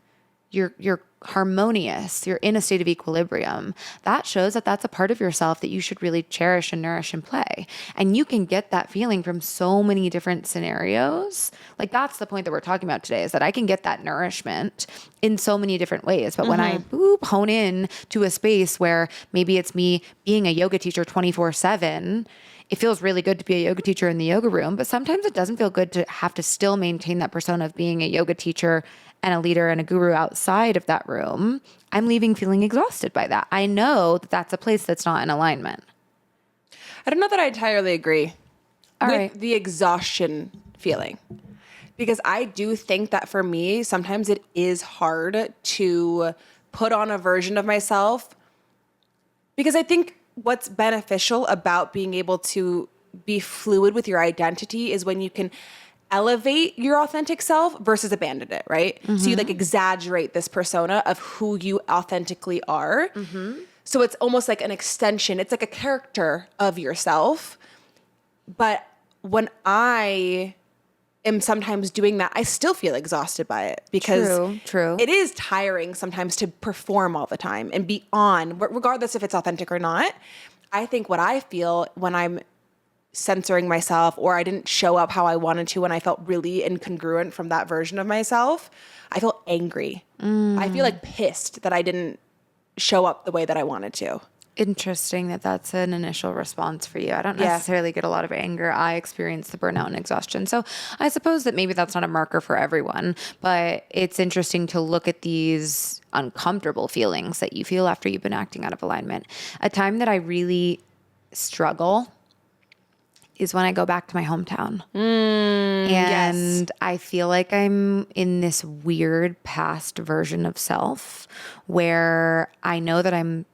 you're harmonious, you're in a state of equilibrium, that shows that that's a part of yourself that you should really cherish and nourish and play. And you can get that feeling from so many different scenarios. Like, that's the point that we're talking about today, is that I can get that nourishment in so many different ways. But when I hone in to a space where maybe it's me being a yoga teacher 24/7, it feels really good to be a yoga teacher in the yoga room, but sometimes it doesn't feel good to have to still maintain that persona of being a yoga teacher and a leader and a guru outside of that room. I'm leaving feeling exhausted by that. I know that that's a place that's not in alignment. I don't know that I entirely agree Right. with the exhaustion feeling, because I do think that for me, sometimes it is hard to put on a version of myself, because I think what's beneficial about being able to be fluid with your identity is when you can elevate your authentic self versus abandon it, right? So you like exaggerate this persona of who you authentically are. So it's almost like an extension. It's like a character of yourself. But when I am sometimes doing that, I still feel exhausted by it, because True. it is tiring sometimes to perform all the time and be on, regardless if it's authentic or not. I think what I feel when I'm censoring myself, or I didn't show up how I wanted to, when I felt really incongruent from that version of myself, I feel angry. I feel like pissed that I didn't show up the way that I wanted to. Interesting that that's an initial response for you. I don't necessarily get a lot of anger. I experience the burnout and exhaustion. So I suppose that maybe that's not a marker for everyone, but it's interesting to look at these uncomfortable feelings that you feel after you've been acting out of alignment. A time that I really struggle is when I go back to my hometown. And I feel like I'm in this weird past version of self where I know that I'm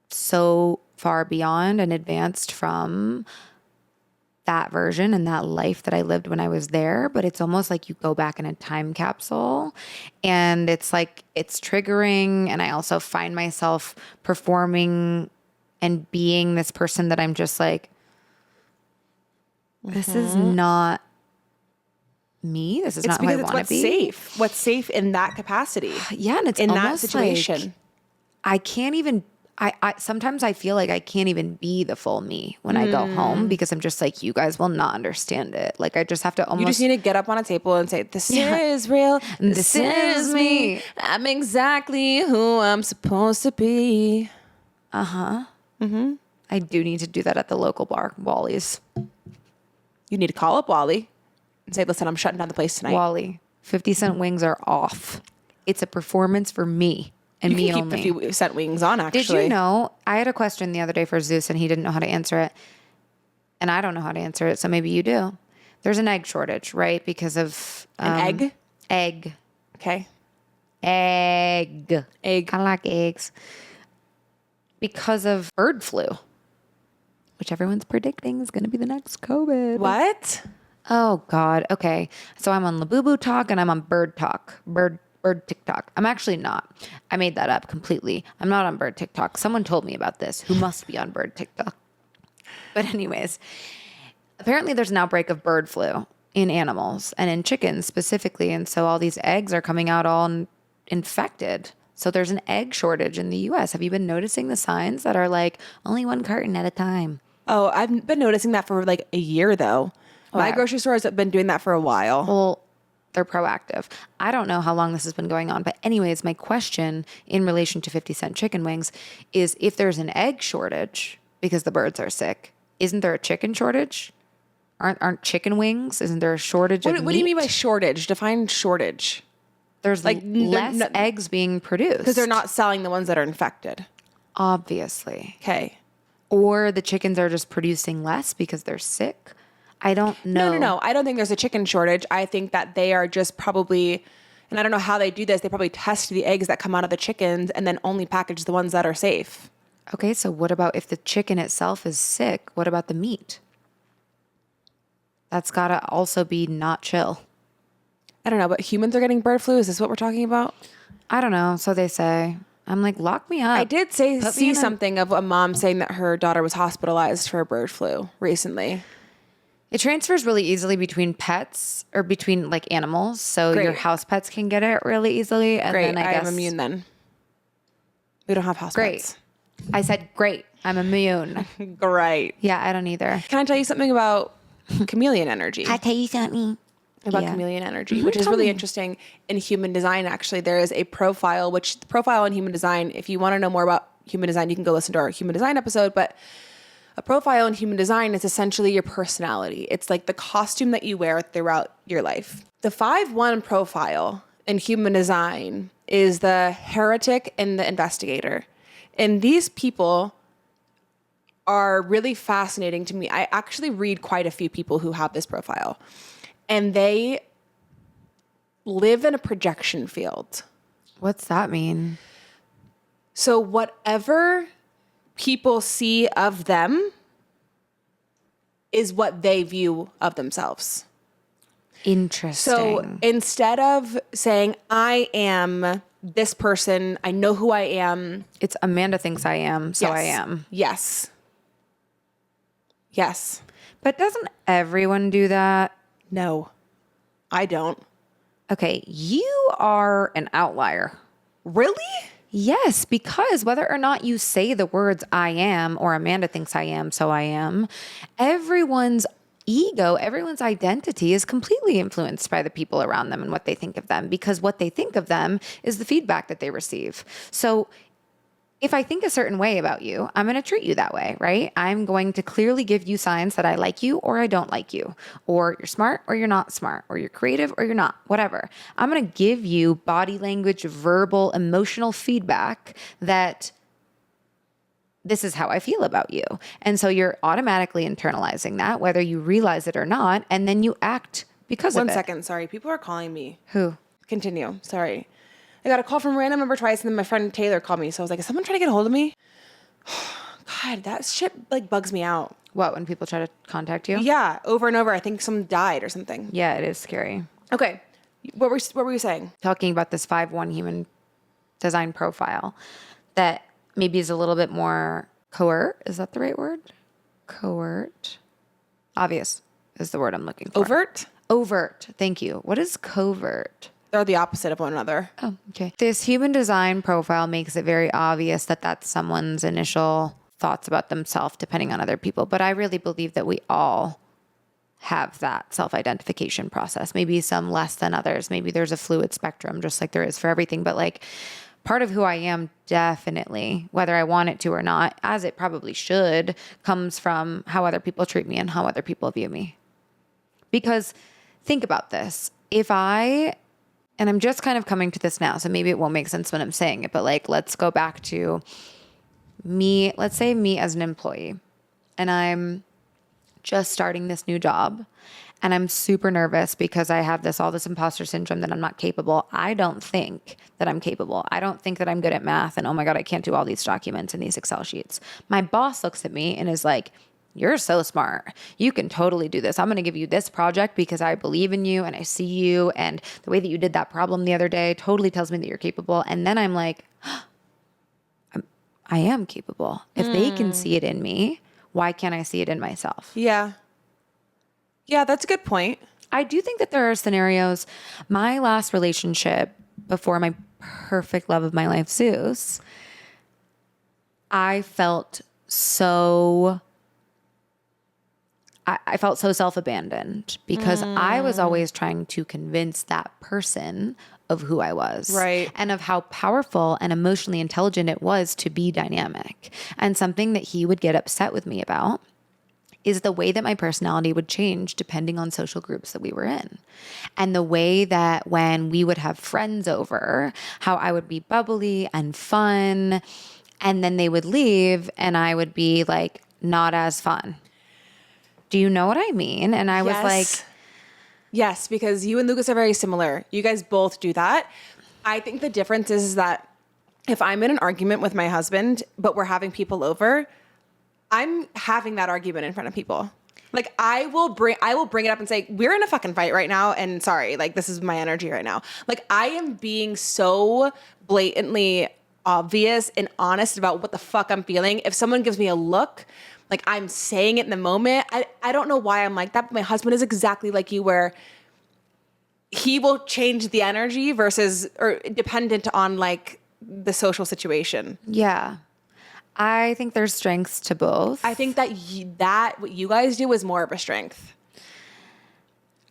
so far beyond and advanced from that version and that life that I lived when I was there. But it's almost like you go back in a time capsule, and it's like, it's triggering. And I also find myself performing and being this person that I'm just like, this is not me. This is not who I want to be. Safe. What's safe in that capacity? Yeah, and it's in that almost situation. like I can't even. I sometimes I feel like I can't even be the full me when I go home, because I'm just like, you guys will not understand it. Like, I just have to almost. You just need to get up on a table and say, "This is real. This is me. I'm exactly who I'm supposed to be." I do need to do that at the local bar, Wally's. You need to call up Wally and say, "Listen, I'm shutting down the place tonight." Wally, 50-cent wings are off. It's a performance for me and me you can only. keep 50-cent wings on, actually. Did you know, I had a question the other day for Zeus and he didn't know how to answer it. And I don't know how to answer it, so maybe you do. There's an egg shortage, right? Because of... An egg? Egg. Okay. Egg. Egg. I like eggs. Because of bird flu, which everyone's predicting is going to be the next COVID. What? Oh, God. Okay. So I'm on Labubu Talk and I'm on Bird Talk. Bird TikTok. I'm actually not. I made that up completely. I'm not on Bird TikTok. Someone told me about this who must be on Bird TikTok. But anyways, apparently there's an outbreak of bird flu in animals and in chickens specifically. And so all these eggs are coming out all infected. So there's an egg shortage in the US. Have you been noticing the signs that are like only one carton at a time? Oh, I've been noticing that for like a year though. My grocery stores have been doing that for a while. Well, they're proactive. I don't know how long this has been going on. But anyways, my question in relation to 50-cent chicken wings is if there's an egg shortage because the birds are sick, isn't there a chicken shortage? Aren't chicken wings? Isn't there a shortage of meat? What do you mean by shortage? Define shortage. There's like less eggs being produced. Because they're not selling the ones that are infected. Obviously. Okay. Or the chickens are just producing less because they're sick. I don't know. No. I don't think there's a chicken shortage. I think that they are just probably, and I don't know how they do this, they probably test the eggs that come out of the chickens and then only package the ones that are safe. Okay, so what about if the chicken itself is sick? What about the meat? That's got to also be not chill. I don't know, but humans are getting bird flu. Is this what we're talking about? I don't know. So they say. I'm like, lock me up. I did see something of a mom saying that her daughter was hospitalized for bird flu recently. It transfers really easily between pets or between like animals. So your house pets can get it really easily. And Great. then I guess I'm immune then. We don't have house pets. I said, great. I'm immune. Great. Yeah, I don't either. Can I tell you something about chameleon energy? I tell you something. About chameleon energy, which is really interesting in human design. Actually, there is a profile, which the profile in human design, if you want to know more about human design, you can go listen to our human design episode. But a profile in human design is essentially your personality. It's like the costume that you wear throughout your life. The 5-1 profile in human design is the heretic and the investigator. And these people are really fascinating to me. I actually read quite a few people who have this profile. And they live in a projection field. What's that mean? So whatever people see of them is what they view of themselves. Interesting. So instead of saying, I am this person, I know who I am. It's Amanda thinks I am, so I am. Yes. But doesn't everyone do that? No, I don't. Okay, you are an outlier. Really? Yes, because whether or not you say the words I am or Amanda thinks I am, so I am, everyone's ego, everyone's identity is completely influenced by the people around them and what they think of them, because what they think of them is the feedback that they receive. So if I think a certain way about you, I'm going to treat you that way, right? I'm going to clearly give you signs that I like you or I don't like you, or you're smart or you're not smart, or you're creative or you're not, whatever. I'm going to give you body language, verbal, emotional feedback that this is how I feel about you. And so you're automatically internalizing that, whether you realize it or not, and then you act because of it. 1 second, sorry. People are calling me. Who? Continue, sorry. I got a call from a random number twice, and then my friend Taylor called me. So I was like, is someone trying to get a hold of me? God, that shit like bugs me out. What, when people try to contact you? Yeah, over and over. I think someone died or something. Yeah, it is scary. Okay, what were you saying? Talking about this 5-1 human design profile that maybe is a little bit more covert. Is that the right word? Covert. Obvious is the word I'm looking for. Overt? Overt. Thank you. What is covert? They're the opposite of one another. Oh, okay. This human design profile makes it very obvious that that's someone's initial thoughts about themselves, depending on other people. But I really believe that we all have that self-identification process. Maybe some less than others. Maybe there's a fluid spectrum, just like there is for everything. But like part of who I am, definitely, whether I want it to or not, as it probably should, comes from how other people treat me and how other people view me. Because think about this. And I'm just kind of coming to this now, so maybe it won't make sense when I'm saying it, but like, let's go back to me, let's say me as an employee, and I'm just starting this new job and I'm super nervous because I have all this imposter syndrome that I'm not capable. I don't think that I'm capable. I don't think that I'm good at math and oh my God, I can't do all these documents and these Excel sheets. My boss looks at me and is like, you're so smart. You can totally do this. I'm going to give you this project because I believe in you and I see you. And the way that you did that problem the other day totally tells me that you're capable. And then I'm like, I am capable. If they can see it in me, why can't I see it in myself? Yeah. Yeah, that's a good point. I do think that there are scenarios. My last relationship before my perfect love of my life, Zeus, I felt so self-abandoned because I was always trying to convince that person of who I was. Right. And of how powerful and emotionally intelligent it was to be dynamic. And something that he would get upset with me about is the way that my personality would change depending on social groups that we were in. And the way that when we would have friends over, how I would be bubbly and fun, and then they would leave and I would be like, not as fun. Do you know what I mean? And I was like... Yes, because you and Lucas are very similar. You guys both do that. I think the difference is that if I'm in an argument with my husband, but we're having people over, I'm having that argument in front of people. Like I will bring it up and say, we're in a fucking fight right now. And sorry, like this is my energy right now. Like I am being so blatantly obvious and honest about what the fuck I'm feeling. If someone gives me a look, like I'm saying it in the moment. I don't know why I'm like that, but my husband is exactly like you where he will change the energy or dependent on like the social situation. Yeah. I think there's strengths to both. I think that what you guys do is more of a strength.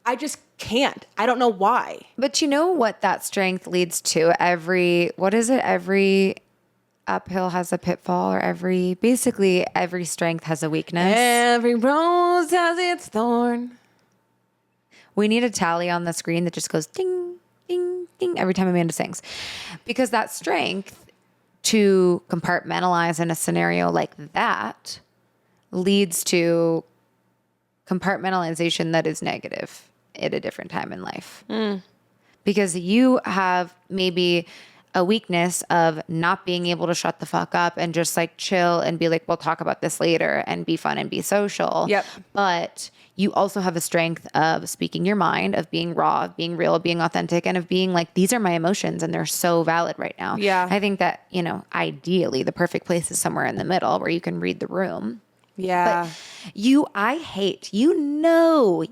I can't. I don't know why. But you know what that strength leads to? Every uphill has a pitfall, or basically every strength has a weakness. Every rose has its thorn. We need a tally on the screen that just goes ding, ding, ding every time Amanda sings. Because that strength to compartmentalize in a scenario like that leads to compartmentalization that is negative at a different time in life. Because you have maybe a weakness of not being able to shut the fuck up and just like chill and be like, we'll talk about this later and be fun and be social. Yep. But you also have a strength of speaking your mind, of being raw, of being real, of being authentic, and of being like, these are my emotions and they're so valid right now. Yeah. I think that, ideally the perfect place is somewhere in the middle where you can read the room. Yeah. But you know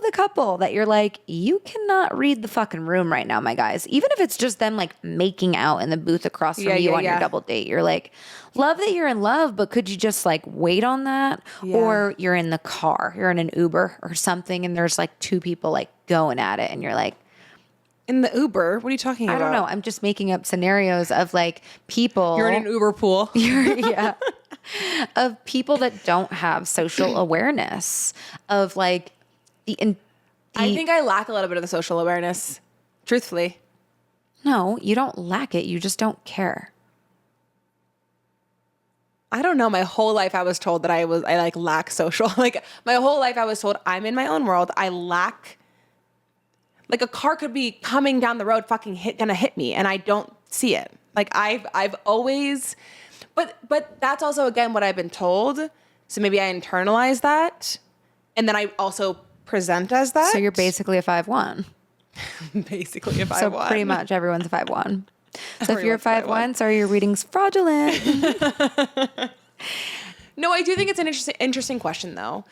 the couple that you're like, you cannot read the fucking room right now, my guys. Even if it's just them like making out in the booth across from you on your double date. You're like, love that you're in love, but could you just like wait on that? Yeah. Or you're in the car, you're in an Uber or something, and there's like two people like going at it, and you're like, in the Uber? What are you talking about? I don't know. I'm just making up scenarios of like people. You're in an Uber pool. Yeah. Of people that don't have social awareness of like I think I lack a little bit of the social awareness, truthfully. No, you don't lack it. You just don't care. I don't know. My whole life I was told that I lack social. Like my whole life I was told I'm in my own world. I lack. Like a car could be coming down the road, gonna hit me, and I don't see it. Like I've always, but that's also again what I've been told. So maybe I internalize that, and then I also present as that. So you're basically a 5'1". Basically a 5'1". So pretty much everyone's a 5'1". So if you're a 5'1", sorry, your reading's fraudulent. No, I do think it's an interesting question though.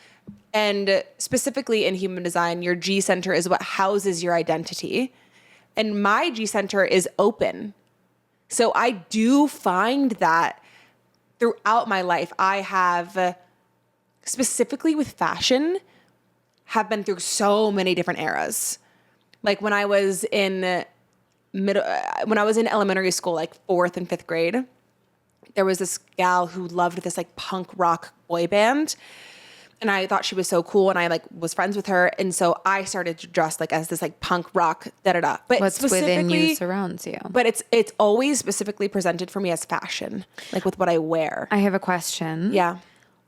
And specifically in human design, your G center is what houses your identity. And my G center is open. So I do find that throughout my life, I have, specifically with fashion, have been through so many different eras. Like when I was in elementary school, like 4th and 5th grade, there was this gal who loved this like punk rock boy band. And I thought she was so cool, and I like was friends with her, and so I started to dress like as this like punk rock da-da-da. But what's within you surrounds you. But it's always specifically presented for me as fashion, like with what I wear. I have a question. Yeah.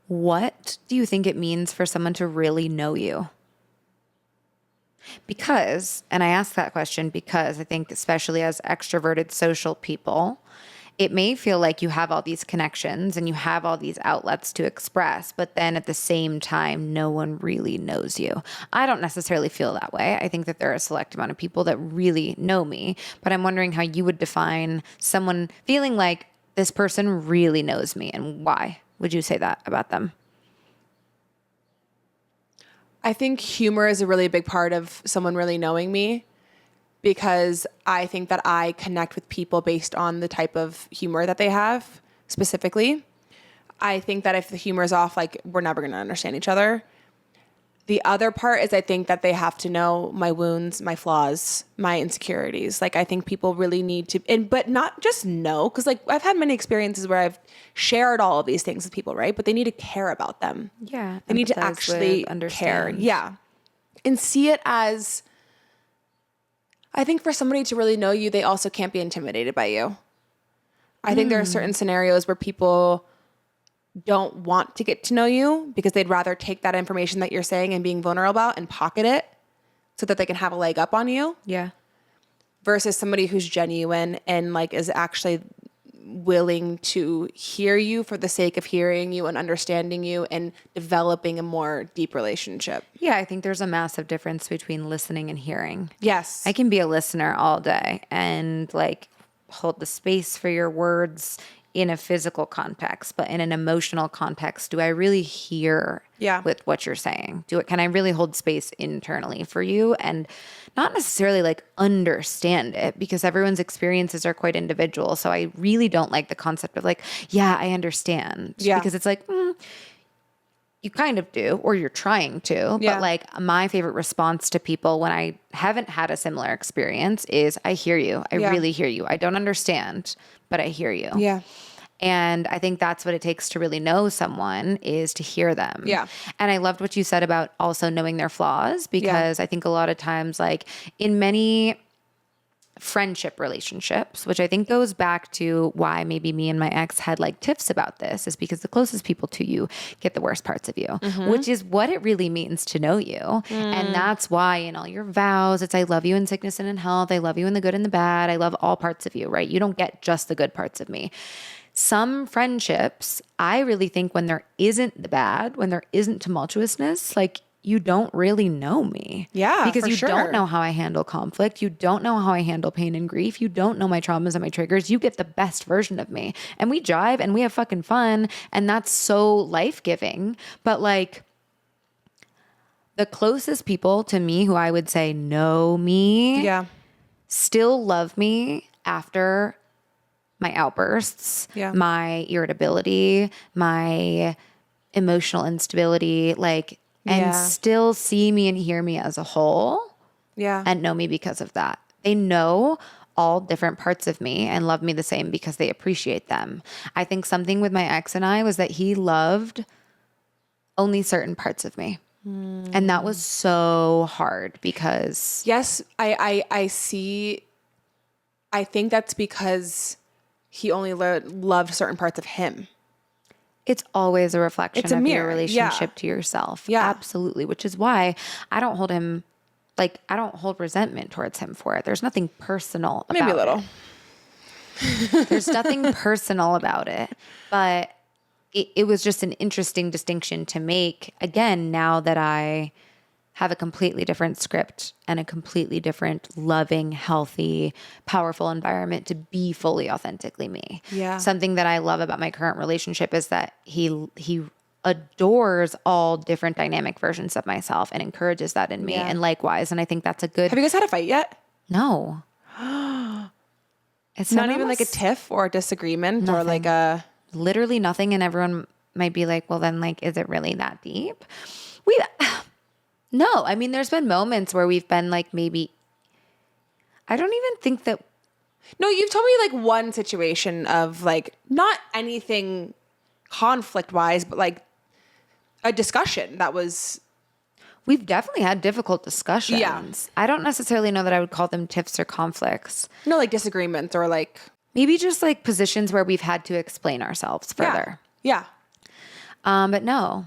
What do you think it means for someone to really know you? Because, and I ask that question because I think especially as extroverted social people, it may feel like you have all these connections and you have all these outlets to express, but then at the same time, no one really knows you. I don't necessarily feel that way. I think that there are a select amount of people that really know me, but I'm wondering how you would define someone feeling like this person really knows me, and why would you say that about them? I think humor is a really big part of someone really knowing me, because I think that I connect with people based on the type of humor that they have specifically. I think that if the humor is off, like, we're never going to understand each other. The other part is I think that they have to know my wounds, my flaws, my insecurities. Like, I think people really need to, but not just know, because like I've had many experiences where I've shared all of these things with people, right? But they need to care about them. Yeah. They need to actually care. Yeah. And see it as, I think for somebody to really know you, they also can't be intimidated by you. I think there are certain scenarios where people don't want to get to know you because they'd rather take that information that you're saying and being vulnerable about and pocket it so that they can have a leg up on you. Yeah. Versus somebody who's genuine and like is actually willing to hear you for the sake of hearing you and understanding you and developing a more deep relationship. Yeah, I think there's a massive difference between listening and hearing. Yes. I can be a listener all day and like hold the space for your words in a physical context, but in an emotional context, do I really hear with what you're saying? Can I really hold space internally for you and not necessarily like understand it, because everyone's experiences are quite individual. So I really don't like the concept of like, yeah, I understand. Yeah. Because it's like, you kind of do, or you're trying to. Yeah. But like my favorite response to people when I haven't had a similar experience is I hear you. I really hear you. I don't understand, but I hear you. Yeah. And I think that's what it takes to really know someone, is to hear them. Yeah. And I loved what you said about also knowing their flaws, because I think a lot of times, like in many friendship relationships, which I think goes back to why maybe me and my ex had like tiffs about this, is because the closest people to you get the worst parts of you, which is what it really means to know you. And that's why in all your vows, it's I love you in sickness and in health. I love you in the good and the bad. I love all parts of you, right? You don't get just the good parts of me. Some friendships, I really think when there isn't the bad, when there isn't tumultuousness, like you don't really know me. Yeah, because you don't know how I handle conflict. You don't know how I handle pain and grief. You don't know my traumas and my triggers. You get the best version of me. And we jive and we have fucking fun. And that's so life-giving. But like the closest people to me who I would say know me still love me after my outbursts, my irritability, my emotional instability, like, and still see me and hear me as a whole. Yeah. And know me because of that. They know all different parts of me and love me the same because they appreciate them. I think something with my ex and I was that he loved only certain parts of me. And that was so hard because... Yes, I see. I think that's because he only loved certain parts of him. It's always a reflection of mirror. Your relationship to yourself. Yeah. Absolutely. Which is why I don't hold him, like, I don't hold resentment towards him for it. There's nothing personal about it. Maybe a little. There's nothing personal about it. But it was just an interesting distinction to make, again, now that I have a completely different script and a completely different, loving, healthy, powerful environment to be fully authentically me. Yeah. Something that I love about my current relationship is that he adores all different dynamic versions of myself and encourages that in me, and likewise. And I think that's a good... Have you guys had a fight yet? No. It's not even like a tiff or a disagreement or like a... Literally nothing. And everyone might be like, well, then like, is it really that deep? No, I mean, there's been moments where we've been like, maybe, I don't even think that. No, you've told me like one situation of like, not anything conflict wise, but like a discussion that was. We've definitely had difficult discussions. Yeah. I don't necessarily know that I would call them tiffs or conflicts. No, like disagreements or like. Maybe just like positions where we've had to explain ourselves further. Yeah. But no.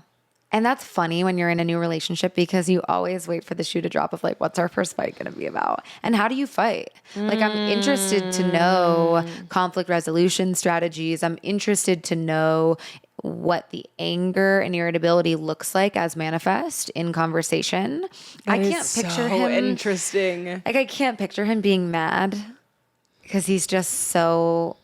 And that's funny when you're in a new relationship because you always wait for the shoe to drop of like, what's our first fight going to be about? And how do you fight? Like, I'm interested to know conflict resolution strategies. I'm interested to know what the anger and irritability looks like as manifest in conversation. I can't picture him. Interesting. Like, I can't picture him being mad because he's just so.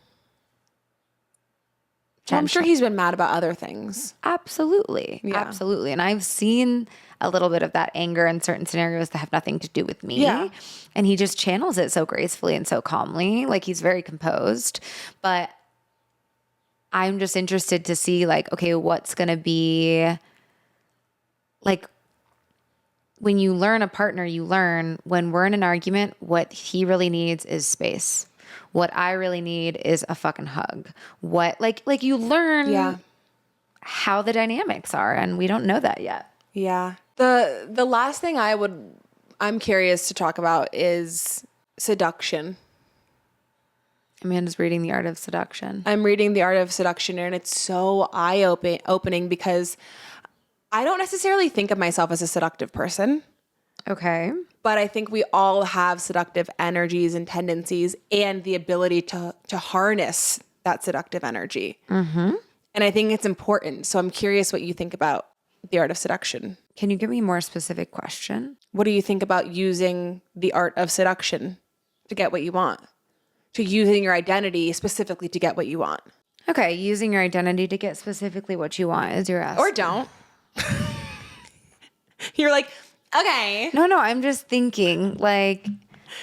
Well, I'm sure he's been mad about other things. Absolutely. Yeah. Absolutely. And I've seen a little bit of that anger in certain scenarios that have nothing to do with me. Yeah. And he just channels it so gracefully and so calmly. Like, he's very composed. But I'm just interested to see, like, okay, what's going to be like when you learn a partner, you learn when we're in an argument, what he really needs is space. What I really need is a fucking hug. What like you learn how the dynamics are, and we don't know that yet. Yeah. The last thing I'm curious to talk about is seduction. Amanda's reading The Art of Seduction. I'm reading The Art of Seduction, and it's so eye-opening because I don't necessarily think of myself as a seductive person. Okay. But I think we all have seductive energies and tendencies and the ability to harness that seductive energy. Mm-hmm. And I think it's important. So I'm curious what you think about the art of seduction. Can you give me a more specific question? What do you think about using the art of seduction to get what you want? To using your identity specifically to get what you want? Okay, using your identity to get specifically what you want is your ask. Or don't. You're like, okay. No, I'm just thinking, like,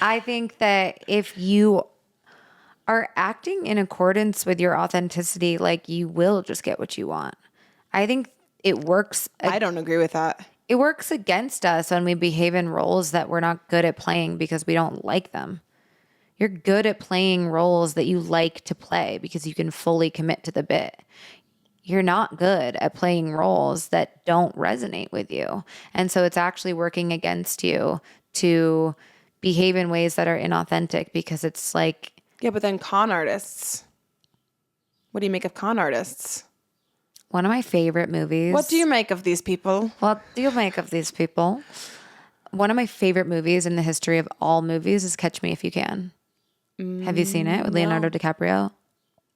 I think that if you are acting in accordance with your authenticity, like, you will just get what you want. I think it works. I don't agree with that. It works against us when we behave in roles that we're not good at playing because we don't like them. You're good at playing roles that you like to play because you can fully commit to the bit. You're not good at playing roles that don't resonate with you. And so it's actually working against you to behave in ways that are inauthentic because it's like. Yeah, but then con artists. What do you make of con artists? One of my favorite movies. What do you make of these people? What do you make of these people? One of my favorite movies in the history of all movies is Catch Me If You Can. Have you seen it with Leonardo DiCaprio?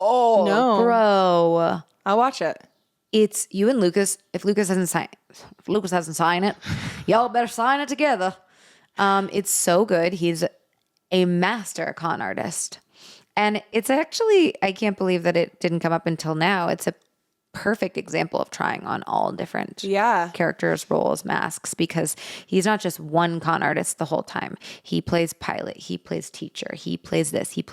Oh, no. Bro. I'll watch it. It's you and Lucas. If Lucas hasn't signed it, y'all better sign it together. It's so good. He's a master con artist. And it's actually, I can't believe that it didn't come up until now. It's a perfect example of trying on all different characters, roles, masks, because he's not just one con artist the whole time. He plays pilot, he plays teacher, he plays this, he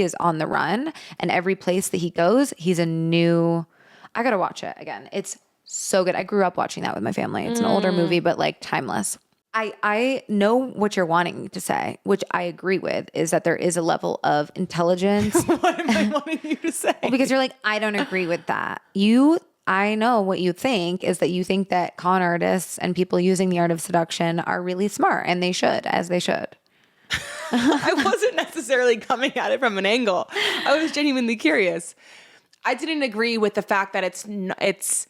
is on the run, and every place that he goes, he's a new, I gotta watch it again. It's so good. I grew up watching that with my family. It's an older movie, but like timeless. I know what you're wanting to say, which I agree with, is that there is a level of intelligence. What am I wanting you to say? Well, because you're like, I don't agree with that. I know what you think is that you think that con artists and people using the art of seduction are really smart, and they should, as they should. I wasn't necessarily coming at it from an angle. I was genuinely curious. I didn't agree with the fact that it's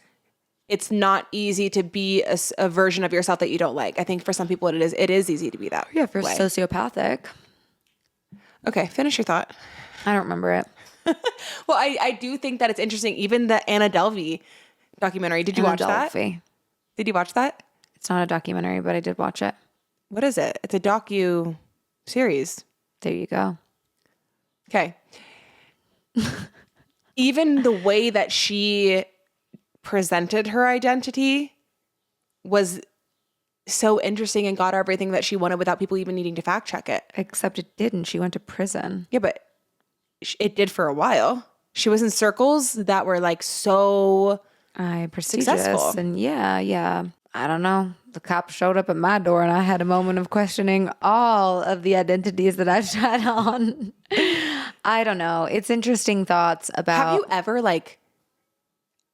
not easy to be a version of yourself that you don't like. I think for some people it is easy to be that Yeah, for way. sociopathic. Okay, finish your thought. I don't remember it. Well, I do think that it's interesting. Even the Anna Delvey documentary. Did you watch that? Did you watch that? It's not a documentary, but I did watch it. What is it? It's a docu series. There you go. Okay. Even the way that she presented her identity was so interesting and got her everything that she wanted without people even needing to fact check it. Except it didn't. She went to prison. Yeah, but it did for a while. She was in circles that were like so prestigious. Successful. And yeah. I don't know. The cops showed up at my door and I had a moment of questioning all of the identities that I tried on. I don't know. It's interesting thoughts about. Have you ever like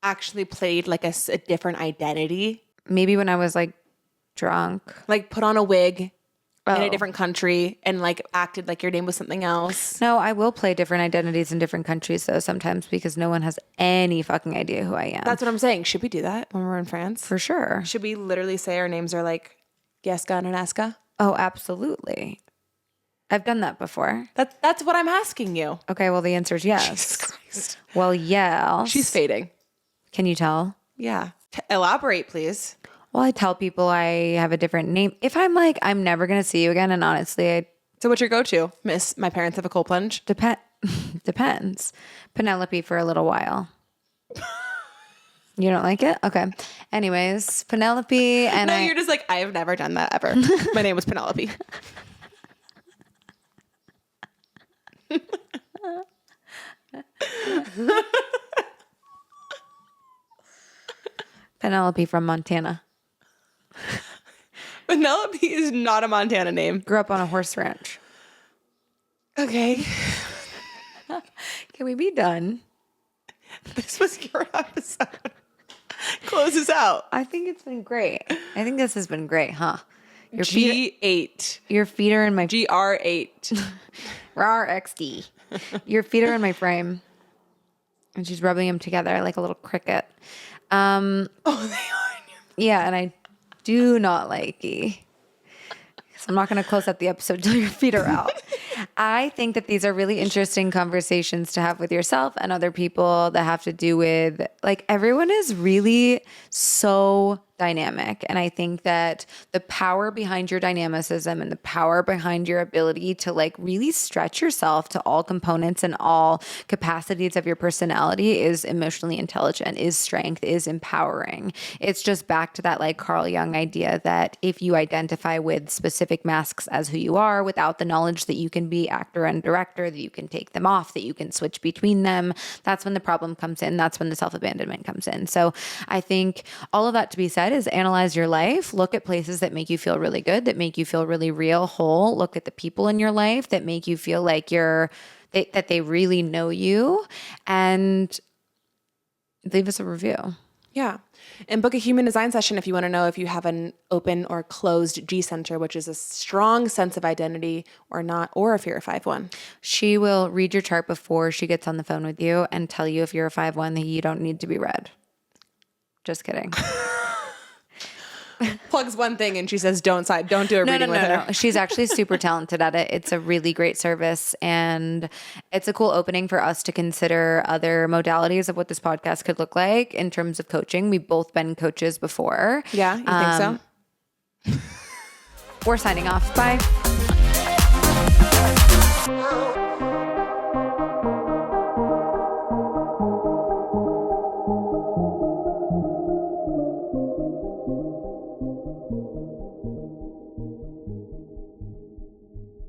actually played like a different identity? Maybe when I was like drunk. Like put on a wig in a different country and like acted like your name was something else? No, I will play different identities in different countries though sometimes because no one has any fucking idea who I am. That's what I'm saying. Should we do that when we're in France? For sure. Should we literally say our names are like Yeska and Aneska? Oh, absolutely. I've done that before. That's what I'm asking you. Okay, well, the answer is yes. Jesus Christ. Well, yes. She's fading. Can you tell? Yeah. Elaborate, please. Well, I tell people I have a different name. If I'm like, I'm never going to see you again, and honestly, So what's your go-to? Miss, my parents have a cold plunge. depends. Penelope for a little while. You don't like it? Okay. Anyways, Penelope and No, you're just like, I have never done that ever. My name was Penelope. Penelope from Montana. Penelope is not a Montana name. Grew up on a horse ranch. Okay. Can we be done? This was your episode. Close us out. I think it's been great. I think this has been great, huh? Your G8. Your feet are in my GR8. RXD. Your feet are in my frame. And she's rubbing them together like a little cricket. Oh, they are in your... Yeah, and I do not like you. So I'm not going to close out the episode till your feet are out. I think that these are really interesting conversations to have with yourself and other people that have to do with, like, everyone is really so dynamic. And I think that the power behind your dynamicism and the power behind your ability to like really stretch yourself to all components and all capacities of your personality is emotionally intelligent, is strength, is empowering. It's just back to that like Carl Jung idea that if you identify with specific masks as who you are without the knowledge that you can be actor and director, that you can take them off, that you can switch between them, that's when the problem comes in. That's when the self-abandonment comes in. So I think all of that to be said is analyze your life, look at places that make you feel really good, that make you feel really real, whole, look at the people in your life that make you feel like that they really know you, and leave us a review. Yeah. And book a human design session if you want to know if you have an open or closed G center, which is a strong sense of identity or not, or if you're a 5-1. She will read your chart before she gets on the phone with you and tell you if you're a 5-1 that you don't need to be read. Just kidding. Plugs one thing and she says, don't do a reading with her. No. She's actually super talented at it. It's a really great service, and it's a cool opening for us to consider other modalities of what this podcast could look like in terms of coaching. We've both been coaches before. Yeah, you think so? We're signing off. Bye.